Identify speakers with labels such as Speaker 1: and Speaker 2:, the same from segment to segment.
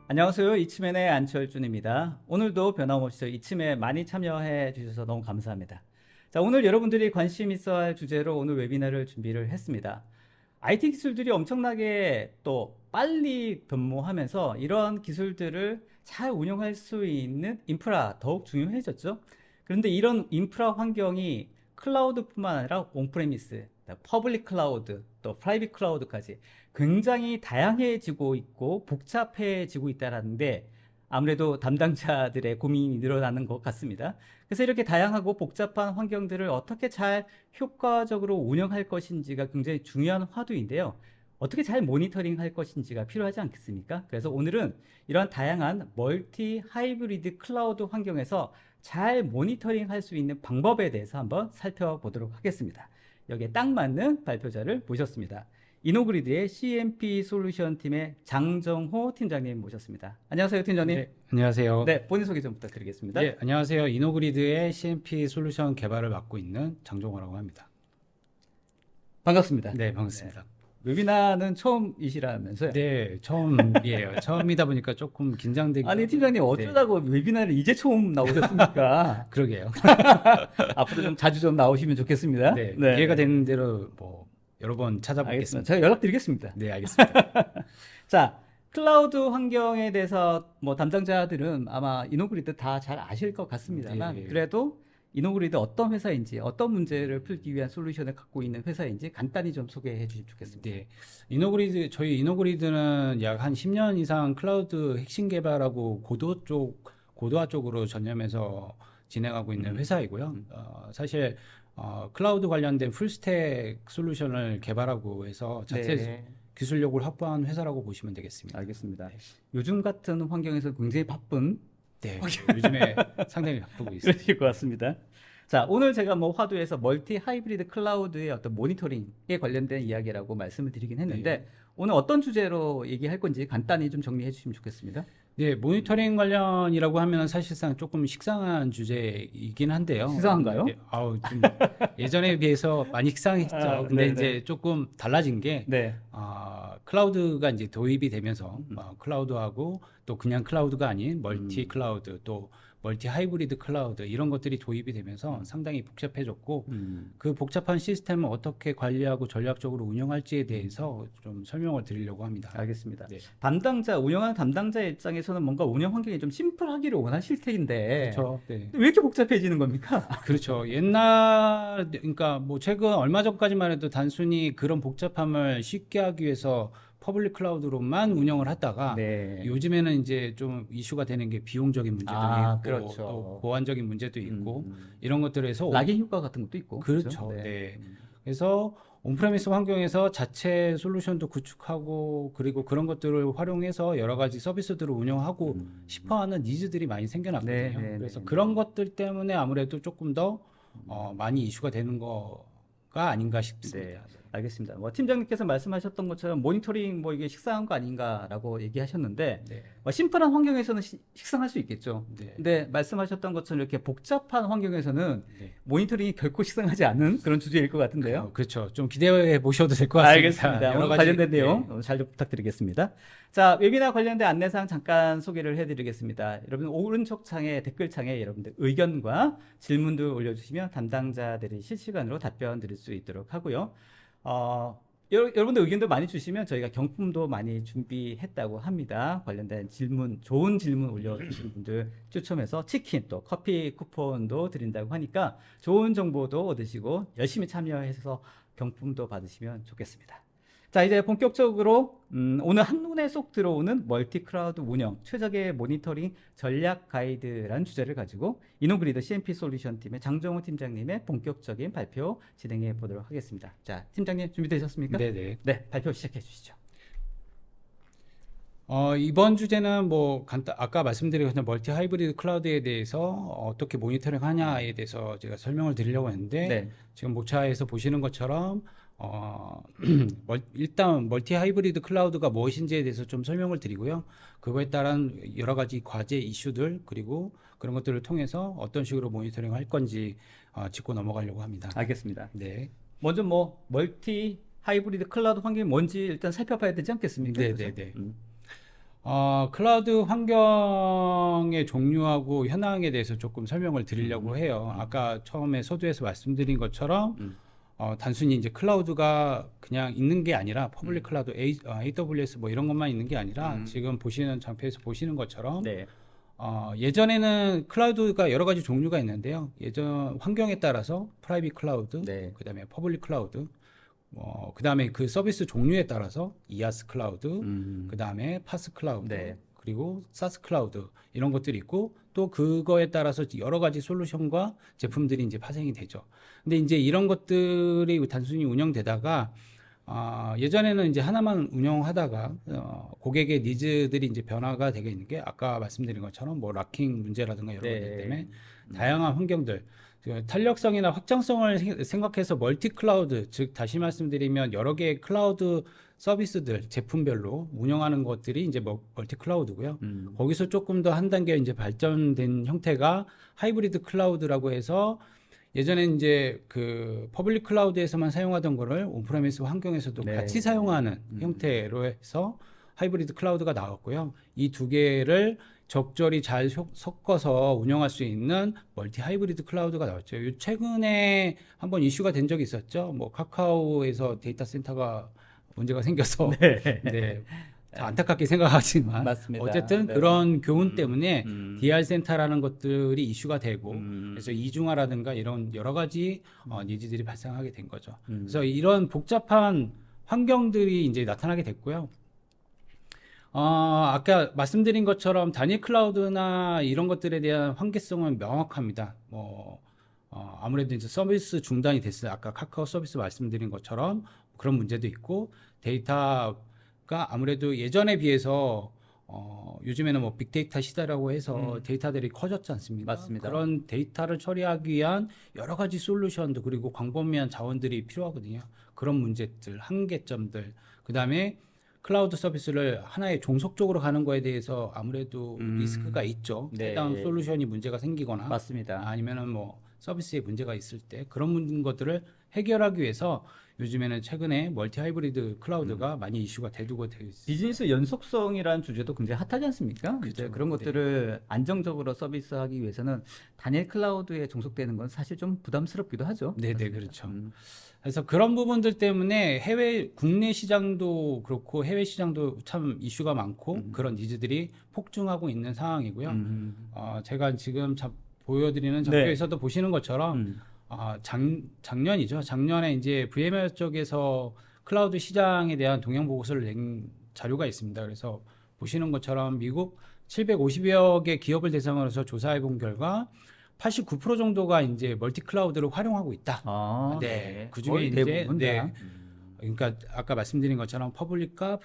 Speaker 1: 안녕하세요. 이치맨의 안철준입니다. 오늘도 변함없이 이치맨 많이 참여해 주셔서 너무 감사합니다. 자, 오늘 여러분들이 관심 있어 할 주제로 오늘 웨비나를 준비를 했습니다. IT 기술들이 엄청나게 또 빨리 변모하면서 이런 기술들을 잘 운영할 수 있는 인프라 더욱 중요해졌죠. 그런데 이런 인프라 환경이 클라우드뿐만 아니라 온프레미스, 퍼블릭 클라우드, 또 프라이빗 클라우드까지 굉장히 다양해지고 있고 복잡해지고 있다는데 아무래도 담당자들의 고민이 늘어나는 것 같습니다. 그래서 이렇게 다양하고 복잡한 환경들을 어떻게 잘 효과적으로 운영할 것인지가 굉장히 중요한 화두인데요. 어떻게 잘 모니터링 할 것인지가 필요하지 않겠습니까? 그래서 오늘은 이러한 다양한 멀티 하이브리드 클라우드 환경에서 잘 모니터링 할 수 있는 방법에 대해서 한번 살펴보도록 하겠습니다. 여기에 딱 맞는 발표자를 모셨습니다. 이노그리드의 CMP 솔루션 팀의 장정호 팀장님 모셨습니다. 안녕하세요, 팀장님.
Speaker 2: 네, 안녕하세요.
Speaker 1: 네, 본인 소개 좀 부탁드리겠습니다.
Speaker 2: 네, 안녕하세요. 이노그리드의 CMP 솔루션 개발을 맡고 있는 장종호라고 합니다.
Speaker 1: 반갑습니다.
Speaker 2: 네, 반갑습니다.
Speaker 1: 웨비나는 처음이시라면서요?
Speaker 2: 네, 처음이에요. 처음이다 보니까 조금 긴장되고.
Speaker 1: 아니, 팀장님 어쩌다고 웨비나를 이제 처음 나오셨습니까?
Speaker 2: 그러게요.
Speaker 1: 앞으로 좀 자주 좀 나오시면 좋겠습니다.
Speaker 2: 네, 기회가 되는 대로 뭐 여러 번
Speaker 1: 알겠습니다.
Speaker 2: 찾아보겠습니다.
Speaker 1: 제가 연락드리겠습니다.
Speaker 2: 네, 알겠습니다.
Speaker 1: 자, 클라우드 환경에 대해서 뭐 담당자들은 아마 이노그리드 다 잘 아실 것 같습니다만
Speaker 2: 네.
Speaker 1: 그래도 이노그리드 어떤 회사인지 어떤 문제를 풀기 위한 솔루션을 갖고 있는 회사인지 간단히 좀 소개해 주시면 좋겠습니다.
Speaker 2: 네, 저희 이노그리드는 약 한 10년 이상 클라우드 핵심 개발하고 고도화 쪽으로 전념해서 진행하고 있는 회사이고요. 사실 클라우드 관련된 풀스택 솔루션을 개발하고 해서 자체
Speaker 1: 네.
Speaker 2: 기술력을 확보한 회사라고 보시면 되겠습니다.
Speaker 1: 알겠습니다. 요즘 같은 환경에서 굉장히 바쁜
Speaker 2: 네, 요즘에 상당히 바쁘고 있습니다.
Speaker 1: 그러실 것 같습니다. 자, 오늘 제가 뭐 화두에서 멀티 하이브리드 클라우드의 어떤 모니터링에 관련된 이야기라고 말씀을 드리긴 했는데 오늘 어떤 주제로 얘기할 건지 간단히 좀 정리해 주시면 좋겠습니다.
Speaker 2: 네, 모니터링 관련이라고 하면 사실상 조금 식상한 주제이긴 한데요.
Speaker 1: 식상한가요?
Speaker 2: 네, 좀 예전에 비해서 많이 식상했죠. 근데
Speaker 1: 네네.
Speaker 2: 이제 조금 달라진 게
Speaker 1: 네.
Speaker 2: 클라우드가 이제 도입이 되면서 클라우드하고 또 그냥 클라우드가 아닌 멀티 클라우드 또 멀티 하이브리드 클라우드 이런 것들이 도입이 되면서 상당히 복잡해졌고 그 복잡한 시스템을 어떻게 관리하고 전략적으로 운영할지에 대해서 좀 설명을 드리려고 합니다.
Speaker 1: 알겠습니다.
Speaker 2: 네.
Speaker 1: 운영하는 담당자 입장에서는 뭔가 운영 환경이 좀 심플하기를 원하실 텐데
Speaker 2: 그렇죠. 네.
Speaker 1: 왜 이렇게 복잡해지는 겁니까?
Speaker 2: 그렇죠. 그러니까 뭐 최근 얼마 전까지만 해도 단순히 그런 복잡함을 쉽게 하기 위해서 퍼블릭 클라우드로만 운영을 하다가
Speaker 1: 네.
Speaker 2: 요즘에는 이제 좀 이슈가 되는 게 비용적인 문제도 있고
Speaker 1: 그렇죠.
Speaker 2: 또 보안적인 문제도 있고 이런 것들에서
Speaker 1: 락인 효과 같은 것도 있고.
Speaker 2: 그렇죠.
Speaker 1: 네.
Speaker 2: 네. 그래서 온프레미스 환경에서 자체 솔루션도 구축하고 그리고 그런 것들을 활용해서 여러 가지 서비스들을 운영하고 싶어하는 니즈들이 많이 생겨났거든요.
Speaker 1: 네,
Speaker 2: 그래서
Speaker 1: 네,
Speaker 2: 그런 것들 때문에 아무래도 조금 더 많이 이슈가 되는 거가 아닌가 싶습니다.
Speaker 1: 네, 알겠습니다. 뭐 팀장님께서 말씀하셨던 것처럼 모니터링 뭐 이게 식상한 거 아닌가라고 얘기하셨는데
Speaker 2: 네.
Speaker 1: 뭐 심플한 환경에서는 식상할 수 있겠죠.
Speaker 2: 네.
Speaker 1: 근데 말씀하셨던 것처럼 이렇게 복잡한 환경에서는
Speaker 2: 네.
Speaker 1: 모니터링이 결코 식상하지 않은 그런 주제일 것 같은데요.
Speaker 2: 그렇죠. 좀 기대해 보셔도 될 것 같습니다.
Speaker 1: 알겠습니다.
Speaker 2: 여러
Speaker 1: 오늘
Speaker 2: 가지,
Speaker 1: 관련된
Speaker 2: 네.
Speaker 1: 내용 잘 좀 부탁드리겠습니다. 자, 웨비나 관련된 안내사항 잠깐 소개를 해드리겠습니다. 여러분 오른쪽 창에 댓글창에 여러분들 의견과 질문들 올려주시면 담당자들이 실시간으로 답변 드릴 수 있도록 하고요. 여러분들 의견도 많이 주시면 저희가 경품도 많이 준비했다고 합니다. 관련된 질문, 좋은 질문 올려주신 분들 추첨해서 치킨 또 커피 쿠폰도 드린다고 하니까 좋은 정보도 얻으시고 열심히 참여해서 경품도 받으시면 좋겠습니다. 자, 이제 본격적으로 오늘 한눈에 쏙 들어오는 멀티 클라우드 운영 최적의 모니터링 전략 가이드라는 주제를 가지고 이노그리드 CMP 솔루션 팀의 장정호 팀장님의 본격적인 발표 진행해 보도록 하겠습니다. 자, 팀장님 준비되셨습니까?
Speaker 2: 네네.
Speaker 1: 네, 발표 시작해 주시죠.
Speaker 2: 이번 주제는 뭐 아까 말씀드린 것처럼 멀티 하이브리드 클라우드에 대해서 어떻게 모니터링 하냐에 대해서 제가 설명을 드리려고 했는데
Speaker 1: 네.
Speaker 2: 지금 목차에서 보시는 것처럼 일단 멀티 하이브리드 클라우드가 무엇인지에 대해서 좀 설명을 드리고요. 그거에 따른 여러 가지 과제 이슈들 그리고 그런 것들을 통해서 어떤 식으로 모니터링 할 건지 짚고 넘어가려고 합니다.
Speaker 1: 알겠습니다.
Speaker 2: 네.
Speaker 1: 먼저 뭐 멀티 하이브리드 클라우드 환경이 뭔지 일단 살펴봐야 되지 않겠습니까?
Speaker 2: 네네네.
Speaker 1: 그죠?
Speaker 2: 클라우드 환경의 종류하고 현황에 대해서 조금 설명을 드리려고 해요. 아까 처음에 서두에서 말씀드린 것처럼 단순히 이제 클라우드가 그냥 있는 게 아니라 퍼블릭 클라우드, AWS 뭐 이런 것만 있는 게 아니라 지금 보시는 장표에서 보시는 것처럼
Speaker 1: 네.
Speaker 2: 예전에는 클라우드가 여러 가지 종류가 있는데요. 예전 환경에 따라서 프라이빗 클라우드,
Speaker 1: 네.
Speaker 2: 그다음에 퍼블릭 클라우드, 그다음에 그 서비스 종류에 따라서 이아스 클라우드, 그다음에 파스 클라우드,
Speaker 1: 네.
Speaker 2: 그리고 사스 클라우드 이런 것들이 있고 또 그거에 따라서 여러 가지 솔루션과 제품들이 이제 파생이 되죠. 근데 이제 이런 것들이 단순히 운영되다가 예전에는 이제 하나만 운영하다가 고객의 니즈들이 이제 변화가 되게 있는 게 아까 말씀드린 것처럼 뭐 락킹 문제라든가 이런
Speaker 1: 네.
Speaker 2: 것들 때문에 다양한 환경들 그 탄력성이나 확장성을 생각해서 멀티 클라우드, 즉 다시 말씀드리면 여러 개의 클라우드 서비스들 제품별로 운영하는 것들이 이제 멀티 클라우드고요. 거기서 조금 더 한 단계 이제 발전된 형태가 하이브리드 클라우드라고 해서 예전에 이제 그 퍼블릭 클라우드에서만 사용하던 거를 온프레미스 환경에서도
Speaker 1: 네.
Speaker 2: 같이 사용하는 형태로 해서 하이브리드 클라우드가 나왔고요. 이 두 개를 적절히 잘 섞어서 운영할 수 있는 멀티 하이브리드 클라우드가 나왔죠. 최근에 한번 이슈가 된 적이 있었죠. 뭐 카카오에서 데이터 센터가 문제가 생겨서 네. 안타깝게 생각하지만
Speaker 1: 맞습니다.
Speaker 2: 어쨌든
Speaker 1: 네.
Speaker 2: 그런 교훈 때문에 DR 센터라는 것들이 이슈가 되고 그래서 이중화라든가 이런 여러 가지 니즈들이 발생하게 된 거죠. 그래서 이런 복잡한 환경들이 이제 나타나게 됐고요. 아까 말씀드린 것처럼 단일 클라우드나 이런 것들에 대한 한계성은 명확합니다. 아무래도 이제 서비스 중단이 됐어요. 아까 카카오 서비스 말씀드린 것처럼 그런 문제도 있고 데이터가 아무래도 예전에 비해서 요즘에는 뭐 빅데이터 시대라고 해서 데이터들이 커졌지 않습니까?
Speaker 1: 맞습니다.
Speaker 2: 그런 데이터를 처리하기 위한 여러 가지 솔루션도 그리고 광범위한 자원들이 필요하거든요. 그런 문제들, 한계점들, 그다음에 클라우드 서비스를 하나의 종속적으로 가는 거에 대해서 아무래도 리스크가 있죠.
Speaker 1: 네.
Speaker 2: 해당 솔루션이 문제가 생기거나
Speaker 1: 맞습니다.
Speaker 2: 아니면은 뭐 서비스에 문제가 있을 때 그런 것들을 해결하기 위해서 요즘에는 최근에 멀티 하이브리드 클라우드가 많이 이슈가 되고 되어 있습니다.
Speaker 1: 비즈니스 연속성이라는 주제도 굉장히 핫하지 않습니까?
Speaker 2: 그렇죠.
Speaker 1: 이제 그런 것들을 안정적으로 서비스하기 위해서는 단일 클라우드에 종속되는 건 사실 좀 부담스럽기도 하죠.
Speaker 2: 네, 그렇죠. 그래서 그런 부분들 때문에 국내 시장도 그렇고 해외 시장도 참 이슈가 많고 그런 니즈들이 폭증하고 있는 상황이고요. 제가 지금 보여드리는 장표에서도 보시는 것처럼 작년이죠. 작년에 이제 VMware 쪽에서 클라우드 시장에 대한 동향 보고서를 낸 자료가 있습니다. 그래서 보시는 것처럼 미국 750여 개 기업을 대상으로 해서 조사해 본 결과 89% 정도가 이제 멀티 클라우드를 활용하고 있다. 네. 그 중에
Speaker 1: 거의
Speaker 2: 이제
Speaker 1: 대부분 다.
Speaker 2: 그러니까 아까 말씀드린 것처럼 퍼블릭과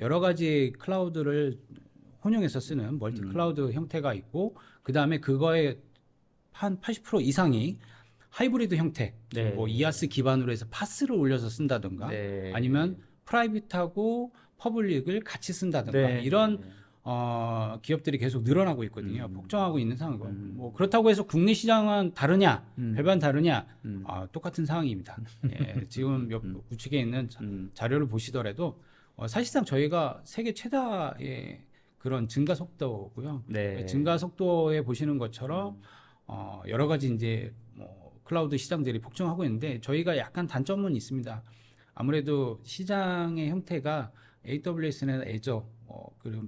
Speaker 2: 여러 가지 클라우드를 혼용해서 쓰는 멀티 클라우드 형태가 있고 그다음에 그거에 한 80% 이상이 하이브리드 형태,
Speaker 1: 네.
Speaker 2: 뭐 이아스 기반으로 해서 파스를 올려서 쓴다든가
Speaker 1: 네.
Speaker 2: 아니면 프라이빗하고 퍼블릭을 같이 쓴다든가
Speaker 1: 네.
Speaker 2: 이런 기업들이 계속 늘어나고 있거든요. 폭증하고 있는 상황이고 뭐 그렇다고 해서 국내 시장은 다르냐, 별반 다르냐, 똑같은 상황입니다. 예, 지금 우측에 있는 자료를 보시더라도 사실상 저희가 세계 최다의 그런 증가 속도고요.
Speaker 1: 네.
Speaker 2: 증가 속도에 보시는 것처럼 여러 가지 이제 클라우드 시장들이 폭증하고 있는데 저희가 약간 단점은 있습니다. 아무래도 시장의 형태가 AWS나 애저 그리고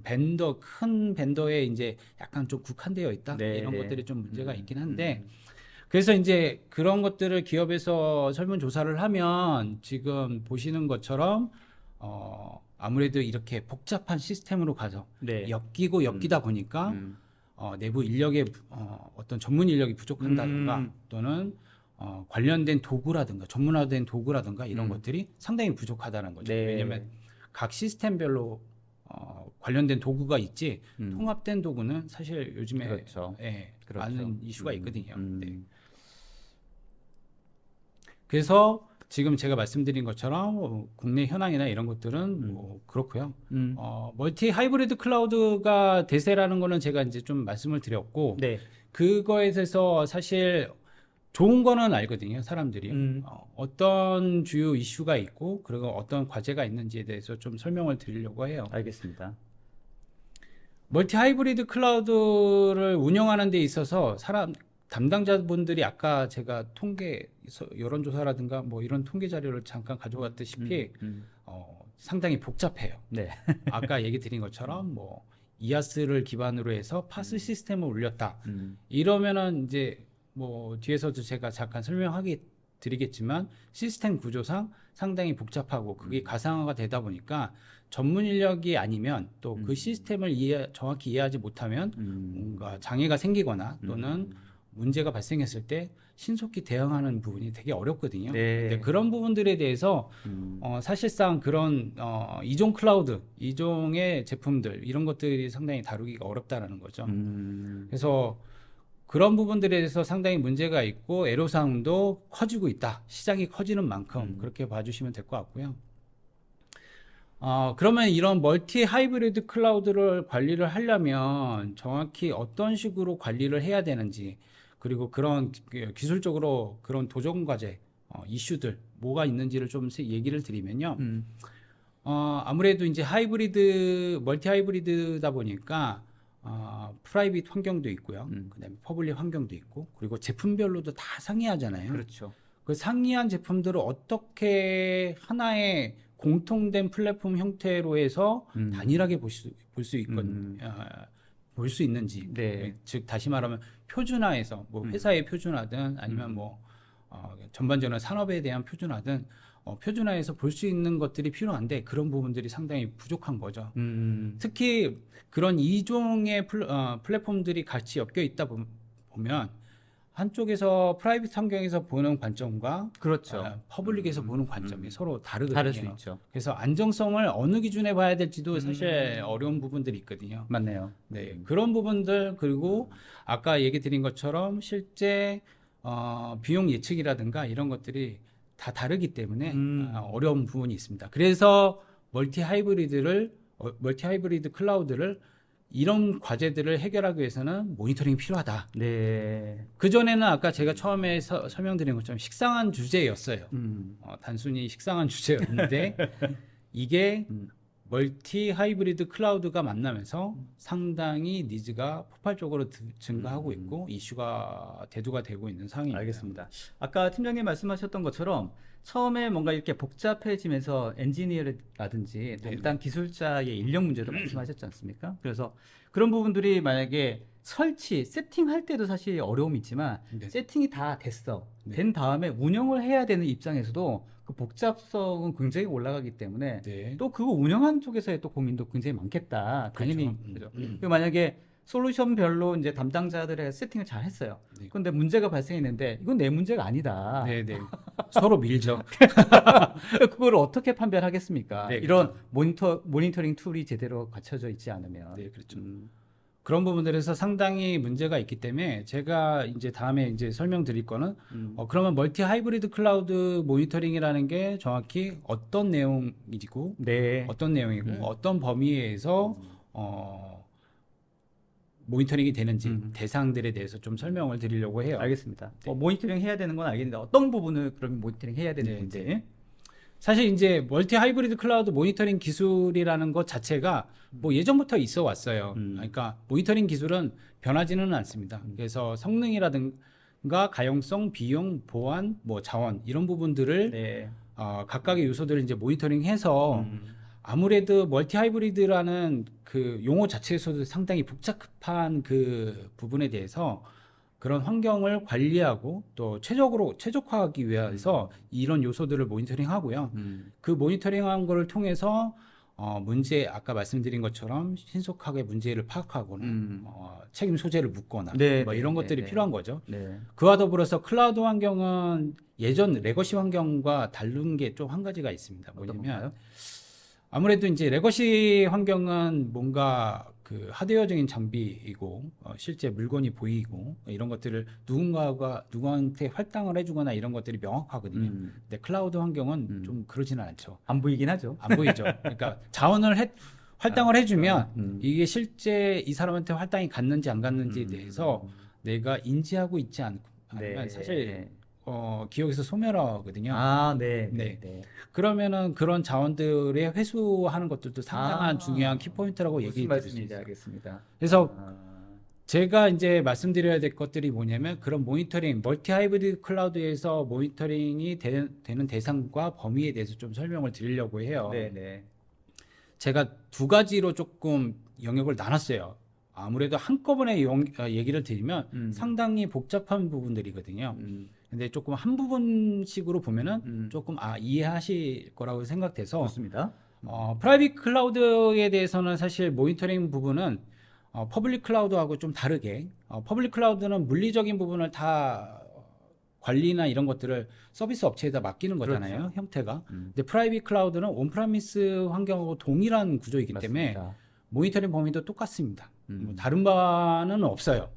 Speaker 2: 큰 벤더에 이제 약간 좀 국한되어 있다.
Speaker 1: 네,
Speaker 2: 이런
Speaker 1: 네.
Speaker 2: 것들이 좀 문제가 있긴 한데 그래서 이제 그런 것들을 기업에서 설문조사를 하면 지금 보시는 것처럼 아무래도 이렇게 복잡한 시스템으로 가서
Speaker 1: 네.
Speaker 2: 엮이다 보니까 내부 인력의 어떤 전문 인력이 부족한다든가 또는 관련된 도구라든가 전문화된 도구라든가 이런 것들이 상당히 부족하다는 거죠.
Speaker 1: 네.
Speaker 2: 왜냐하면 각 시스템별로 관련된 도구가 있지 통합된 도구는 사실 요즘에
Speaker 1: 그렇죠. 그렇죠.
Speaker 2: 많은 이슈가 있거든요. 네. 그래서 지금 제가 말씀드린 것처럼 국내 현황이나 이런 것들은 뭐 그렇고요. 멀티 하이브리드 클라우드가 대세라는 거는 제가 이제 좀 말씀을 드렸고
Speaker 1: 네.
Speaker 2: 그거에 대해서 사실 좋은 거는 알거든요, 사람들이. 어떤 주요 이슈가 있고 그리고 어떤 과제가 있는지에 대해서 좀 설명을 드리려고 해요.
Speaker 1: 알겠습니다.
Speaker 2: 멀티 하이브리드 클라우드를 운영하는 데 있어서 담당자분들이 아까 제가 여론조사라든가 뭐 이런 통계 자료를 잠깐 가져왔다시피 상당히 복잡해요.
Speaker 1: 네.
Speaker 2: 아까 얘기 드린 것처럼 뭐 이아스를 기반으로 해서 파스 시스템을 올렸다. 이러면은 이제 뭐 뒤에서도 제가 잠깐 드리겠지만 시스템 구조상 상당히 복잡하고 그게 가상화가 되다 보니까 전문 인력이 아니면 또 그 시스템을 정확히 이해하지 못하면 뭔가 장애가 생기거나 또는 문제가 발생했을 때 신속히 대응하는 부분이 되게 어렵거든요.
Speaker 1: 네.
Speaker 2: 근데 그런 부분들에 대해서 사실상 그런 이종의 제품들 이런 것들이 상당히 다루기가 어렵다라는 거죠. 그래서 그런 부분들에 대해서 상당히 문제가 있고 애로사항도 커지고 있다. 시장이 커지는 만큼 그렇게 봐주시면 될 것 같고요. 그러면 이런 멀티 하이브리드 클라우드를 관리를 하려면 정확히 어떤 식으로 관리를 해야 되는지 그리고 그런 기술적으로 그런 도전 과제, 이슈들 뭐가 있는지를 좀 얘기를 드리면요. 아무래도 이제 멀티 하이브리드다 보니까 프라이빗 환경도 있고요. 그다음에 퍼블릭 환경도 있고 그리고 제품별로도 다 상이하잖아요.
Speaker 1: 그렇죠.
Speaker 2: 그 상이한 제품들을 어떻게 하나의 공통된 플랫폼 형태로 해서 단일하게 볼 수 있는지,
Speaker 1: 네.
Speaker 2: 즉 다시 말하면 표준화해서 뭐 회사의 표준화든 아니면 뭐 전반적으로 산업에 대한 표준화든 표준화해서 볼 수 있는 것들이 필요한데 그런 부분들이 상당히 부족한 거죠. 특히 그런 이종의 플랫폼들이 같이 엮여 있다 보면 한쪽에서 프라이빗 환경에서 보는 관점과
Speaker 1: 그렇죠.
Speaker 2: 퍼블릭에서 보는 관점이 서로 다르거든요.
Speaker 1: 다를 수 있죠.
Speaker 2: 그래서 안정성을 어느 기준에 봐야 될지도 사실 어려운 부분들이 있거든요.
Speaker 1: 맞네요.
Speaker 2: 네, 그런 부분들 그리고 아까 얘기 드린 것처럼 실제 비용 예측이라든가 이런 것들이 다 다르기 때문에 어려운 부분이 있습니다. 그래서 멀티 하이브리드 클라우드를 이런 과제들을 해결하기 위해서는 모니터링이 필요하다.
Speaker 1: 네.
Speaker 2: 그전에는 아까 제가 처음에 설명드린 것처럼 식상한 주제였어요. 단순히 식상한 주제였는데 이게 멀티 하이브리드 클라우드가 만나면서 상당히 니즈가 폭발적으로 증가하고 있고 이슈가 대두가 되고 있는 상황입니다.
Speaker 1: 알겠습니다. 아까 팀장님 말씀하셨던 것처럼 처음에 뭔가 이렇게 복잡해지면서 엔지니어라든지 일단 기술자의 인력 문제도 말씀하셨지 않습니까? 그래서 그런 부분들이 만약에 세팅할 때도 사실 어려움이 있지만
Speaker 2: 네.
Speaker 1: 세팅이 다 됐어.
Speaker 2: 네.
Speaker 1: 된 다음에 운영을 해야 되는 입장에서도 그 복잡성은 굉장히 올라가기 때문에
Speaker 2: 네.
Speaker 1: 또 그거 운영하는 쪽에서의 또 고민도 굉장히 많겠다. 당연히.
Speaker 2: 그렇죠.
Speaker 1: 그죠? 그리고 만약에 솔루션별로 이제 담당자들의 세팅을 잘 했어요.
Speaker 2: 네.
Speaker 1: 그런데 문제가 발생했는데 이건 내 문제가 아니다.
Speaker 2: 네. 서로 밀죠.
Speaker 1: 그걸 어떻게 판별하겠습니까?
Speaker 2: 네,
Speaker 1: 이런 모니터링 툴이 제대로 갖춰져 있지 않으면.
Speaker 2: 네, 그렇죠. 그런 부분들에서 상당히 문제가 있기 때문에 제가 이제 다음에 이제 설명드릴 거는 그러면 멀티 하이브리드 클라우드 모니터링이라는 게 정확히 어떤 내용이고
Speaker 1: 네.
Speaker 2: 어떤 내용이고 어떤 범위에서 모니터링이 되는지 대상들에 대해서 좀 설명을 드리려고 해요.
Speaker 1: 알겠습니다.
Speaker 2: 네.
Speaker 1: 모니터링 해야 되는 건 알겠는데 어떤 부분을 그러면 모니터링 해야 되는
Speaker 2: 네,
Speaker 1: 건지.
Speaker 2: 사실 이제 멀티 하이브리드 클라우드 모니터링 기술이라는 것 자체가 뭐 예전부터 있어 왔어요. 그러니까 모니터링 기술은 변하지는 않습니다. 그래서 성능이라든가 가용성, 비용, 보안, 뭐 자원 이런 부분들을
Speaker 1: 네.
Speaker 2: 각각의 요소들을 이제 모니터링해서 아무래도 멀티 하이브리드라는 그 용어 자체에서도 상당히 복잡한 그 부분에 대해서 그런 환경을 관리하고 또 최적화하기 위해서 이런 요소들을 모니터링하고요. 그 모니터링한 거를 통해서 아까 말씀드린 것처럼 신속하게 문제를 파악하거나 책임 소재를 묻거나
Speaker 1: 네,
Speaker 2: 뭐
Speaker 1: 네,
Speaker 2: 이런
Speaker 1: 네,
Speaker 2: 것들이
Speaker 1: 네.
Speaker 2: 필요한 거죠.
Speaker 1: 네.
Speaker 2: 그와 더불어서 클라우드 환경은 예전 레거시 환경과 다른 게 좀 한 가지가 있습니다.
Speaker 1: 어떤
Speaker 2: 뭐냐면
Speaker 1: 건가요?
Speaker 2: 아무래도 이제 레거시 환경은 뭔가 그 하드웨어적인 장비이고 실제 물건이 보이고 이런 것들을 누구한테 할당을 해주거나 이런 것들이 명확하거든요. 근데 클라우드 환경은 좀 그러지는 않죠.
Speaker 1: 안 보이긴 하죠.
Speaker 2: 안 보이죠. 그러니까 할당을 해주면 이게 실제 이 사람한테 할당이 갔는지 안 갔는지에 대해서 내가 인지하고 있지 않으면
Speaker 1: 네.
Speaker 2: 사실 기억에서 소멸하거든요.
Speaker 1: 아, 네,
Speaker 2: 네.
Speaker 1: 네.
Speaker 2: 그러면은 그런 자원들의 회수하는 것들도 상당한
Speaker 1: 아,
Speaker 2: 중요한 키포인트라고
Speaker 1: 무슨
Speaker 2: 얘기 드릴 수
Speaker 1: 말씀인지
Speaker 2: 있어요.
Speaker 1: 알겠습니다.
Speaker 2: 그래서
Speaker 1: 아,
Speaker 2: 제가 이제 말씀드려야 될 것들이 뭐냐면 그런 모니터링, 멀티 하이브리드 클라우드에서 모니터링이 되는 대상과 범위에 대해서 좀 설명을 드리려고 해요.
Speaker 1: 네, 네.
Speaker 2: 제가 두 가지로 조금 영역을 나눴어요. 아무래도 한꺼번에 얘기를 드리면 상당히 복잡한 부분들이거든요. 근데 조금 한 부분씩으로 보면은 조금 이해하실 거라고 생각돼서
Speaker 1: 좋습니다.
Speaker 2: 프라이빗 클라우드에 대해서는 사실 모니터링 부분은 퍼블릭 클라우드하고 좀 다르게 퍼블릭 클라우드는 물리적인 부분을 다 관리나 이런 것들을 서비스 업체에다 맡기는 거잖아요.
Speaker 1: 그렇죠.
Speaker 2: 형태가. 근데 프라이빗 클라우드는 온프라미스 환경하고 동일한 구조이기 때문에
Speaker 1: 맞습니다.
Speaker 2: 모니터링 범위도 똑같습니다. 뭐 다른 바는 없어요.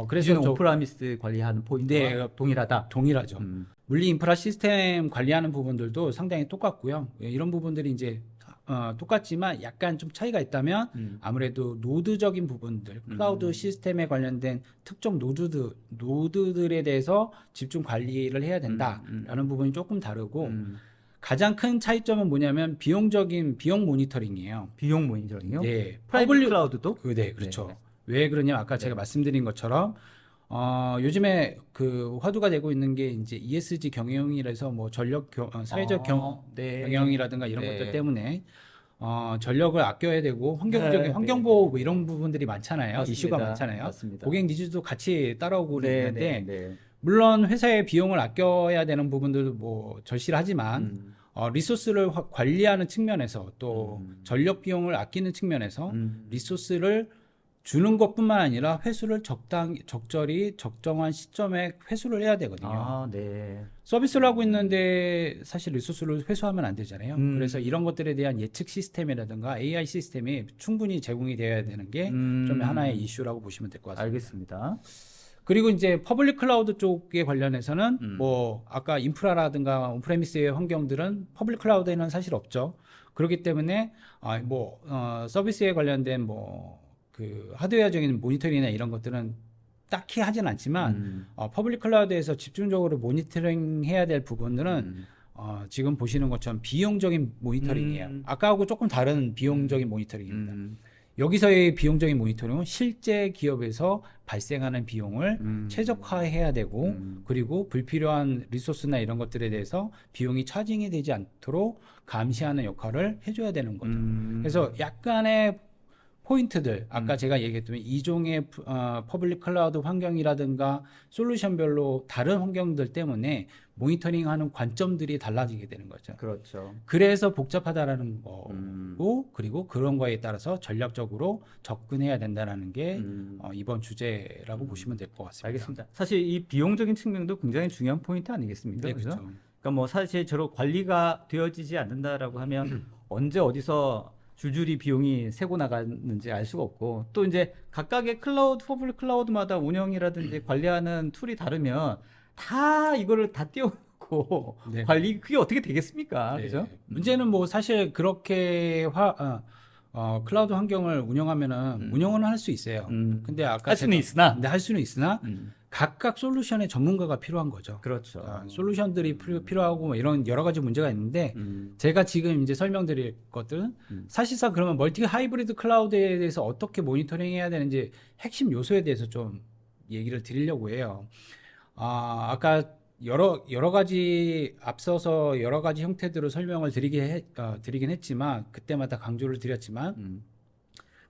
Speaker 2: 그래서
Speaker 1: 기존 온프라미스 관리하는 포인트와
Speaker 2: 네,
Speaker 1: 동일하다.
Speaker 2: 동일하죠.
Speaker 1: 음.
Speaker 2: 물리 인프라 시스템 관리하는 부분들도 상당히 똑같고요. 이런 부분들이 이제 똑같지만 약간 좀 차이가 있다면 아무래도 노드적인 부분들, 클라우드 시스템에 관련된 특정 노드들에 대해서 집중 관리를 해야 된다라는 부분이 조금 다르고 가장 큰 차이점은 뭐냐면 비용 모니터링이에요.
Speaker 1: 비용 모니터링이요?
Speaker 2: 네,
Speaker 1: 프라이빗 클라우드도?
Speaker 2: 네, 그렇죠. 왜 그러냐면 아까 제가 말씀드린 것처럼 요즘에 그 화두가 되고 있는 게 이제 ESG 경영이라서 뭐 사회적
Speaker 1: 네.
Speaker 2: 경영이라든가 이런
Speaker 1: 네.
Speaker 2: 것들 때문에 전력을 아껴야 되고 환경적인
Speaker 1: 네,
Speaker 2: 환경보호
Speaker 1: 네.
Speaker 2: 뭐 이런 부분들이 많잖아요.
Speaker 1: 맞습니다.
Speaker 2: 이슈가 많잖아요.
Speaker 1: 맞습니다.
Speaker 2: 고객 니즈도 같이 따라오고
Speaker 1: 네,
Speaker 2: 있는데
Speaker 1: 네, 네.
Speaker 2: 물론 회사의 비용을 아껴야 되는 부분들도 뭐 절실하지만 리소스를 관리하는 측면에서 또 전력 비용을 아끼는 측면에서 리소스를 주는 것뿐만 아니라 회수를 적절히 적정한 시점에 회수를 해야 되거든요.
Speaker 1: 아, 네.
Speaker 2: 서비스를 하고 있는데 사실 리소스를 회수하면 안 되잖아요.
Speaker 1: 음.
Speaker 2: 그래서 이런 것들에 대한 예측 시스템이라든가 AI 시스템이 충분히 제공이 되어야 되는 게 좀 하나의 이슈라고 보시면 될 것 같습니다.
Speaker 1: 알겠습니다.
Speaker 2: 그리고 이제 퍼블릭 클라우드 쪽에 관련해서는 뭐 아까 인프라라든가 온프레미스의 환경들은 퍼블릭 클라우드에는 사실 없죠. 그렇기 때문에 서비스에 관련된 뭐 그 하드웨어적인 모니터링이나 이런 것들은 딱히 하진 않지만 퍼블릭 클라우드에서 집중적으로 모니터링 해야 될 부분들은 지금 보시는 것처럼 비용적인 모니터링이에요. 아까하고 조금 다른 비용적인 모니터링입니다. 여기서의 비용적인 모니터링은 실제 기업에서 발생하는 비용을 최적화해야 되고 그리고 불필요한 리소스나 이런 것들에 대해서 비용이 차징이 되지 않도록 감시하는 역할을 해줘야 되는 거죠. 그래서 약간의 포인트들 아까 제가 얘기했던 이종의 퍼블릭 클라우드 환경이라든가 솔루션별로 다른 환경들 때문에 모니터링하는 관점들이 달라지게 되는 거죠.
Speaker 1: 그렇죠.
Speaker 2: 그래서 복잡하다라는 거고 그리고 그런 거에 따라서 전략적으로 접근해야 된다는 게 이번 주제라고 보시면 될 것 같습니다.
Speaker 1: 알겠습니다. 사실 이 비용적인 측면도 굉장히 중요한 포인트 아니겠습니까?
Speaker 2: 네,
Speaker 1: 그죠?
Speaker 2: 그렇죠.
Speaker 1: 그러니까 뭐 사실 저로 관리가 되어지지 않는다라고 하면 언제 어디서 줄줄이 비용이 새고 나가는지 알 수가 없고 또 이제 각각의 클라우드, 퍼블릭 클라우드마다 운영이라든지 관리하는 툴이 다르면 다 이거를 다 띄워놓고
Speaker 2: 네.
Speaker 1: 관리 그게 어떻게 되겠습니까?
Speaker 2: 네.
Speaker 1: 그죠?
Speaker 2: 문제는 뭐 사실 그렇게 클라우드 환경을 운영하면은 운영은 할 수 있어요. 근데 아까
Speaker 1: 할 수는 있으나
Speaker 2: 할 수는 있으나 각각 솔루션의 전문가가 필요한 거죠.
Speaker 1: 그렇죠.
Speaker 2: 솔루션들이 필요하고 뭐 이런 여러 가지 문제가 있는데 제가 지금 이제 설명드릴 것들은 사실상 그러면 멀티 하이브리드 클라우드에 대해서 어떻게 모니터링 해야 되는지 핵심 요소에 대해서 좀 얘기를 드리려고 해요. 아까 여러 가지 앞서서 여러 가지 형태들로 설명을 드리긴 했지만 그때마다 강조를 드렸지만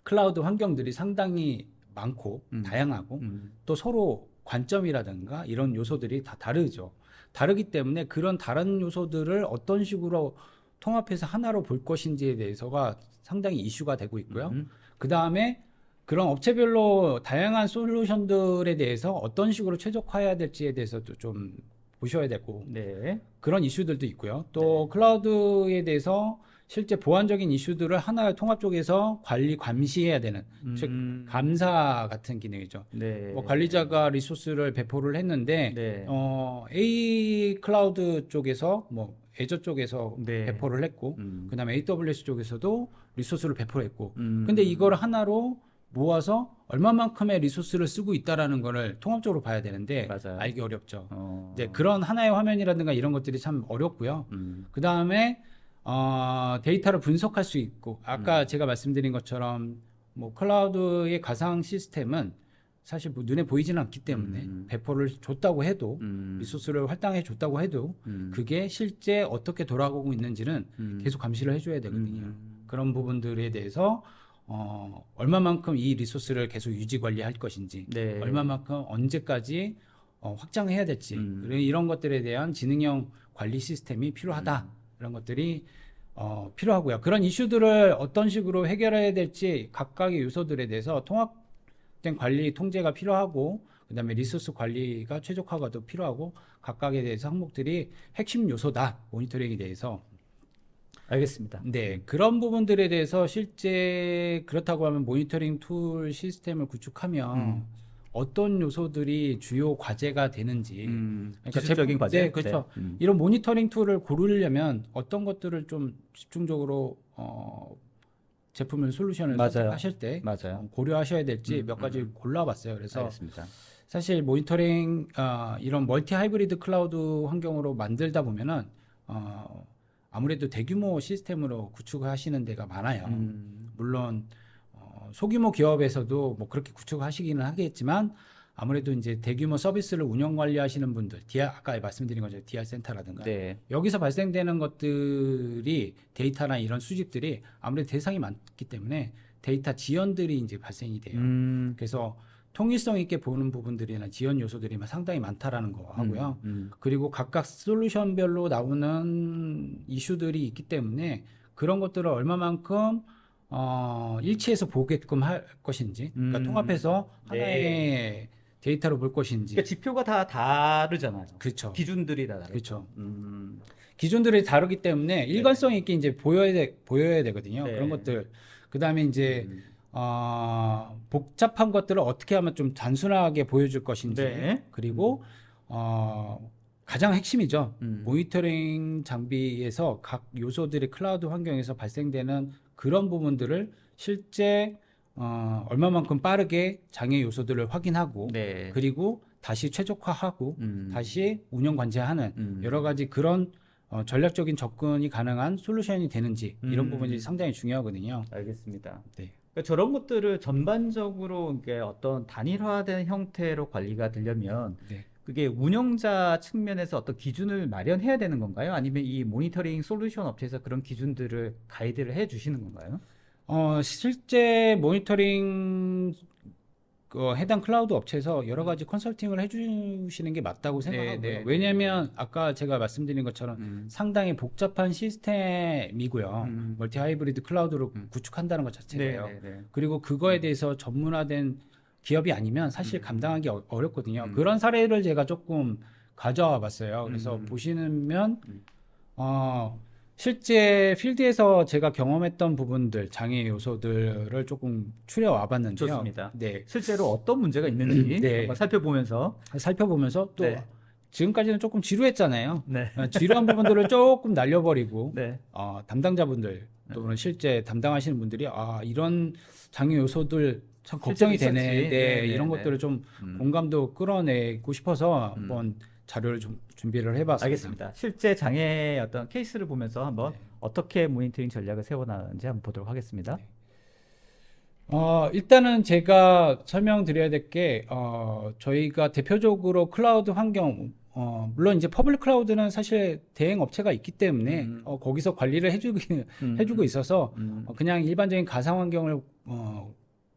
Speaker 2: 클라우드 환경들이 상당히 많고 다양하고 또 서로 관점이라든가 이런 요소들이 다 다르죠. 다르기 때문에 그런 다른 요소들을 어떤 식으로 통합해서 하나로 볼 것인지에 대해서가 상당히 이슈가 되고 있고요. 그 다음에 그런 업체별로 다양한 솔루션들에 대해서 어떤 식으로 최적화해야 될지에 대해서도 좀 보셔야 되고
Speaker 1: 네.
Speaker 2: 그런 이슈들도 있고요. 또 클라우드에 대해서 실제 보안적인 이슈들을 하나의 통합 쪽에서 감시해야 되는 즉 감사 같은 기능이죠.
Speaker 1: 네.
Speaker 2: 뭐 관리자가 리소스를 배포를 했는데
Speaker 1: 네.
Speaker 2: A 클라우드 쪽에서 뭐 애저 쪽에서
Speaker 1: 네.
Speaker 2: 배포를 했고 그다음에 AWS 쪽에서도 리소스를 배포를 했고 근데 이걸 하나로 모아서 얼마만큼의 리소스를 쓰고 있다라는 거를 통합적으로 봐야 되는데
Speaker 1: 맞아요.
Speaker 2: 알기 어렵죠.
Speaker 1: 어.
Speaker 2: 네, 그런 하나의 화면이라든가 이런 것들이 참 어렵고요. 그 다음에 데이터를 분석할 수 있고 아까 제가 말씀드린 것처럼 뭐 클라우드의 가상 시스템은 사실 뭐 눈에 보이지는 않기 때문에 배포를 줬다고 해도 리소스를 할당해 줬다고 해도 그게 실제 어떻게 돌아가고 있는지는 계속 감시를 해줘야 되거든요. 그런 부분들에 대해서 얼마만큼 이 리소스를 계속 유지 관리할 것인지,
Speaker 1: 네.
Speaker 2: 얼마만큼 언제까지 확장해야 될지 이런 것들에 대한 지능형 관리 시스템이 필요하다. 이런 것들이 필요하고요. 그런 이슈들을 어떤 식으로 해결해야 될지 각각의 요소들에 대해서 통합된 관리 통제가 필요하고 그다음에 리소스 관리가 최적화가도 필요하고 각각에 대해서 항목들이 핵심 요소다. 모니터링에 대해서.
Speaker 1: 알겠습니다.
Speaker 2: 네, 그런 부분들에 대해서 실제 그렇다고 하면 모니터링 툴 시스템을 구축하면 어떤 요소들이 주요 과제가 되는지
Speaker 1: 기술적인 과제.
Speaker 2: 네, 그렇죠. 이런 모니터링 툴을 고르려면 어떤 것들을 좀 집중적으로 제품을 솔루션을
Speaker 1: 맞아요.
Speaker 2: 선택하실 때
Speaker 1: 맞아요.
Speaker 2: 고려하셔야 될지 몇 가지 골라봤어요. 그래서
Speaker 1: 알겠습니다.
Speaker 2: 사실 모니터링 이런 멀티 하이브리드 클라우드 환경으로 만들다 보면은 아무래도 대규모 시스템으로 구축하시는 데가 많아요. 물론 소규모 기업에서도 뭐 그렇게 구축하시기는 하겠지만 아무래도 이제 대규모 서비스를 운영 관리하시는 분들, 아까 말씀드린 거죠, DR 센터라든가
Speaker 1: 네.
Speaker 2: 여기서 발생되는 것들이 데이터나 이런 수집들이 아무래도 대상이 많기 때문에 데이터 지연들이 이제 발생이 돼요. 그래서 통일성 있게 보는 부분들이나 지연 요소들이 상당히 많다라는 거 하고요. 그리고 각각 솔루션별로 나오는 이슈들이 있기 때문에 그런 것들을 얼마만큼 일치해서 보게끔 할 것인지, 그러니까 통합해서 하나의 데이터로 볼 것인지.
Speaker 1: 그러니까 지표가 다 다르잖아요.
Speaker 2: 그렇죠.
Speaker 1: 기준들이 다 다르죠.
Speaker 2: 그렇죠. 기준들이 다르기 때문에 일관성 있게 이제 보여야 되거든요.
Speaker 1: 네.
Speaker 2: 그런 것들. 그다음에 이제 복잡한 것들을 어떻게 하면 좀 단순하게 보여줄 것인지.
Speaker 1: 네.
Speaker 2: 그리고 가장 핵심이죠.
Speaker 1: 음.
Speaker 2: 모니터링 장비에서 각 요소들이 클라우드 환경에서 발생되는 그런 부분들을 실제 얼마만큼 빠르게 장애 요소들을 확인하고
Speaker 1: 네.
Speaker 2: 그리고 다시 최적화하고 다시 운영 관제하는 여러 가지 그런 전략적인 접근이 가능한 솔루션이 되는지 이런 부분이 상당히 중요하거든요.
Speaker 1: 알겠습니다.
Speaker 2: 네.
Speaker 1: 그러니까 저런 것들을 전반적으로 이게 어떤 단일화된 형태로 관리가 되려면
Speaker 2: 네.
Speaker 1: 그게 운영자 측면에서 어떤 기준을 마련해야 되는 건가요? 아니면 이 모니터링 솔루션 업체에서 그런 기준들을 가이드를 해 주시는 건가요?
Speaker 2: 실제 모니터링 해당 클라우드 업체에서 여러 가지 컨설팅을 해주시는 게 맞다고 생각하고요.
Speaker 1: 네,
Speaker 2: 왜냐하면 아까 제가 말씀드린 것처럼 상당히 복잡한 시스템이고요. 멀티 하이브리드 클라우드로 구축한다는 것 자체가요.
Speaker 1: 네.
Speaker 2: 그리고 그거에 대해서 전문화된 기업이 아니면 사실 감당하기 어렵거든요. 그런 사례를 제가 조금 가져와 봤어요. 그래서 보시면 실제 필드에서 제가 경험했던 부분들, 장애 요소들을 조금 추려와 봤는데요.
Speaker 1: 좋습니다.
Speaker 2: 네.
Speaker 1: 실제로 어떤 문제가 있는지
Speaker 2: 네.
Speaker 1: 한번 살펴보면서
Speaker 2: 살펴보면서 또
Speaker 1: 네.
Speaker 2: 지금까지는 조금 지루했잖아요.
Speaker 1: 네.
Speaker 2: 지루한 부분들을 조금 날려버리고
Speaker 1: 네.
Speaker 2: 담당자분들 또는 실제 담당하시는 분들이 이런 장애 요소들 참 걱정이
Speaker 1: 실제로
Speaker 2: 되네.
Speaker 1: 있었지. 네,
Speaker 2: 이런
Speaker 1: 네,
Speaker 2: 것들을 좀 공감도 끌어내고 싶어서 한번 자료를 좀 준비를 해봤습니다.
Speaker 1: 알겠습니다. 실제 장애 어떤 케이스를 보면서 한번 어떻게 모니터링 전략을 세워나가는지 한번 보도록 하겠습니다.
Speaker 2: 일단은 제가 설명드려야 될 게 저희가 대표적으로 클라우드 환경 물론 이제 퍼블릭 클라우드는 사실 대행 업체가 있기 때문에 거기서 관리를 해주고 있어서 그냥 일반적인 가상 환경을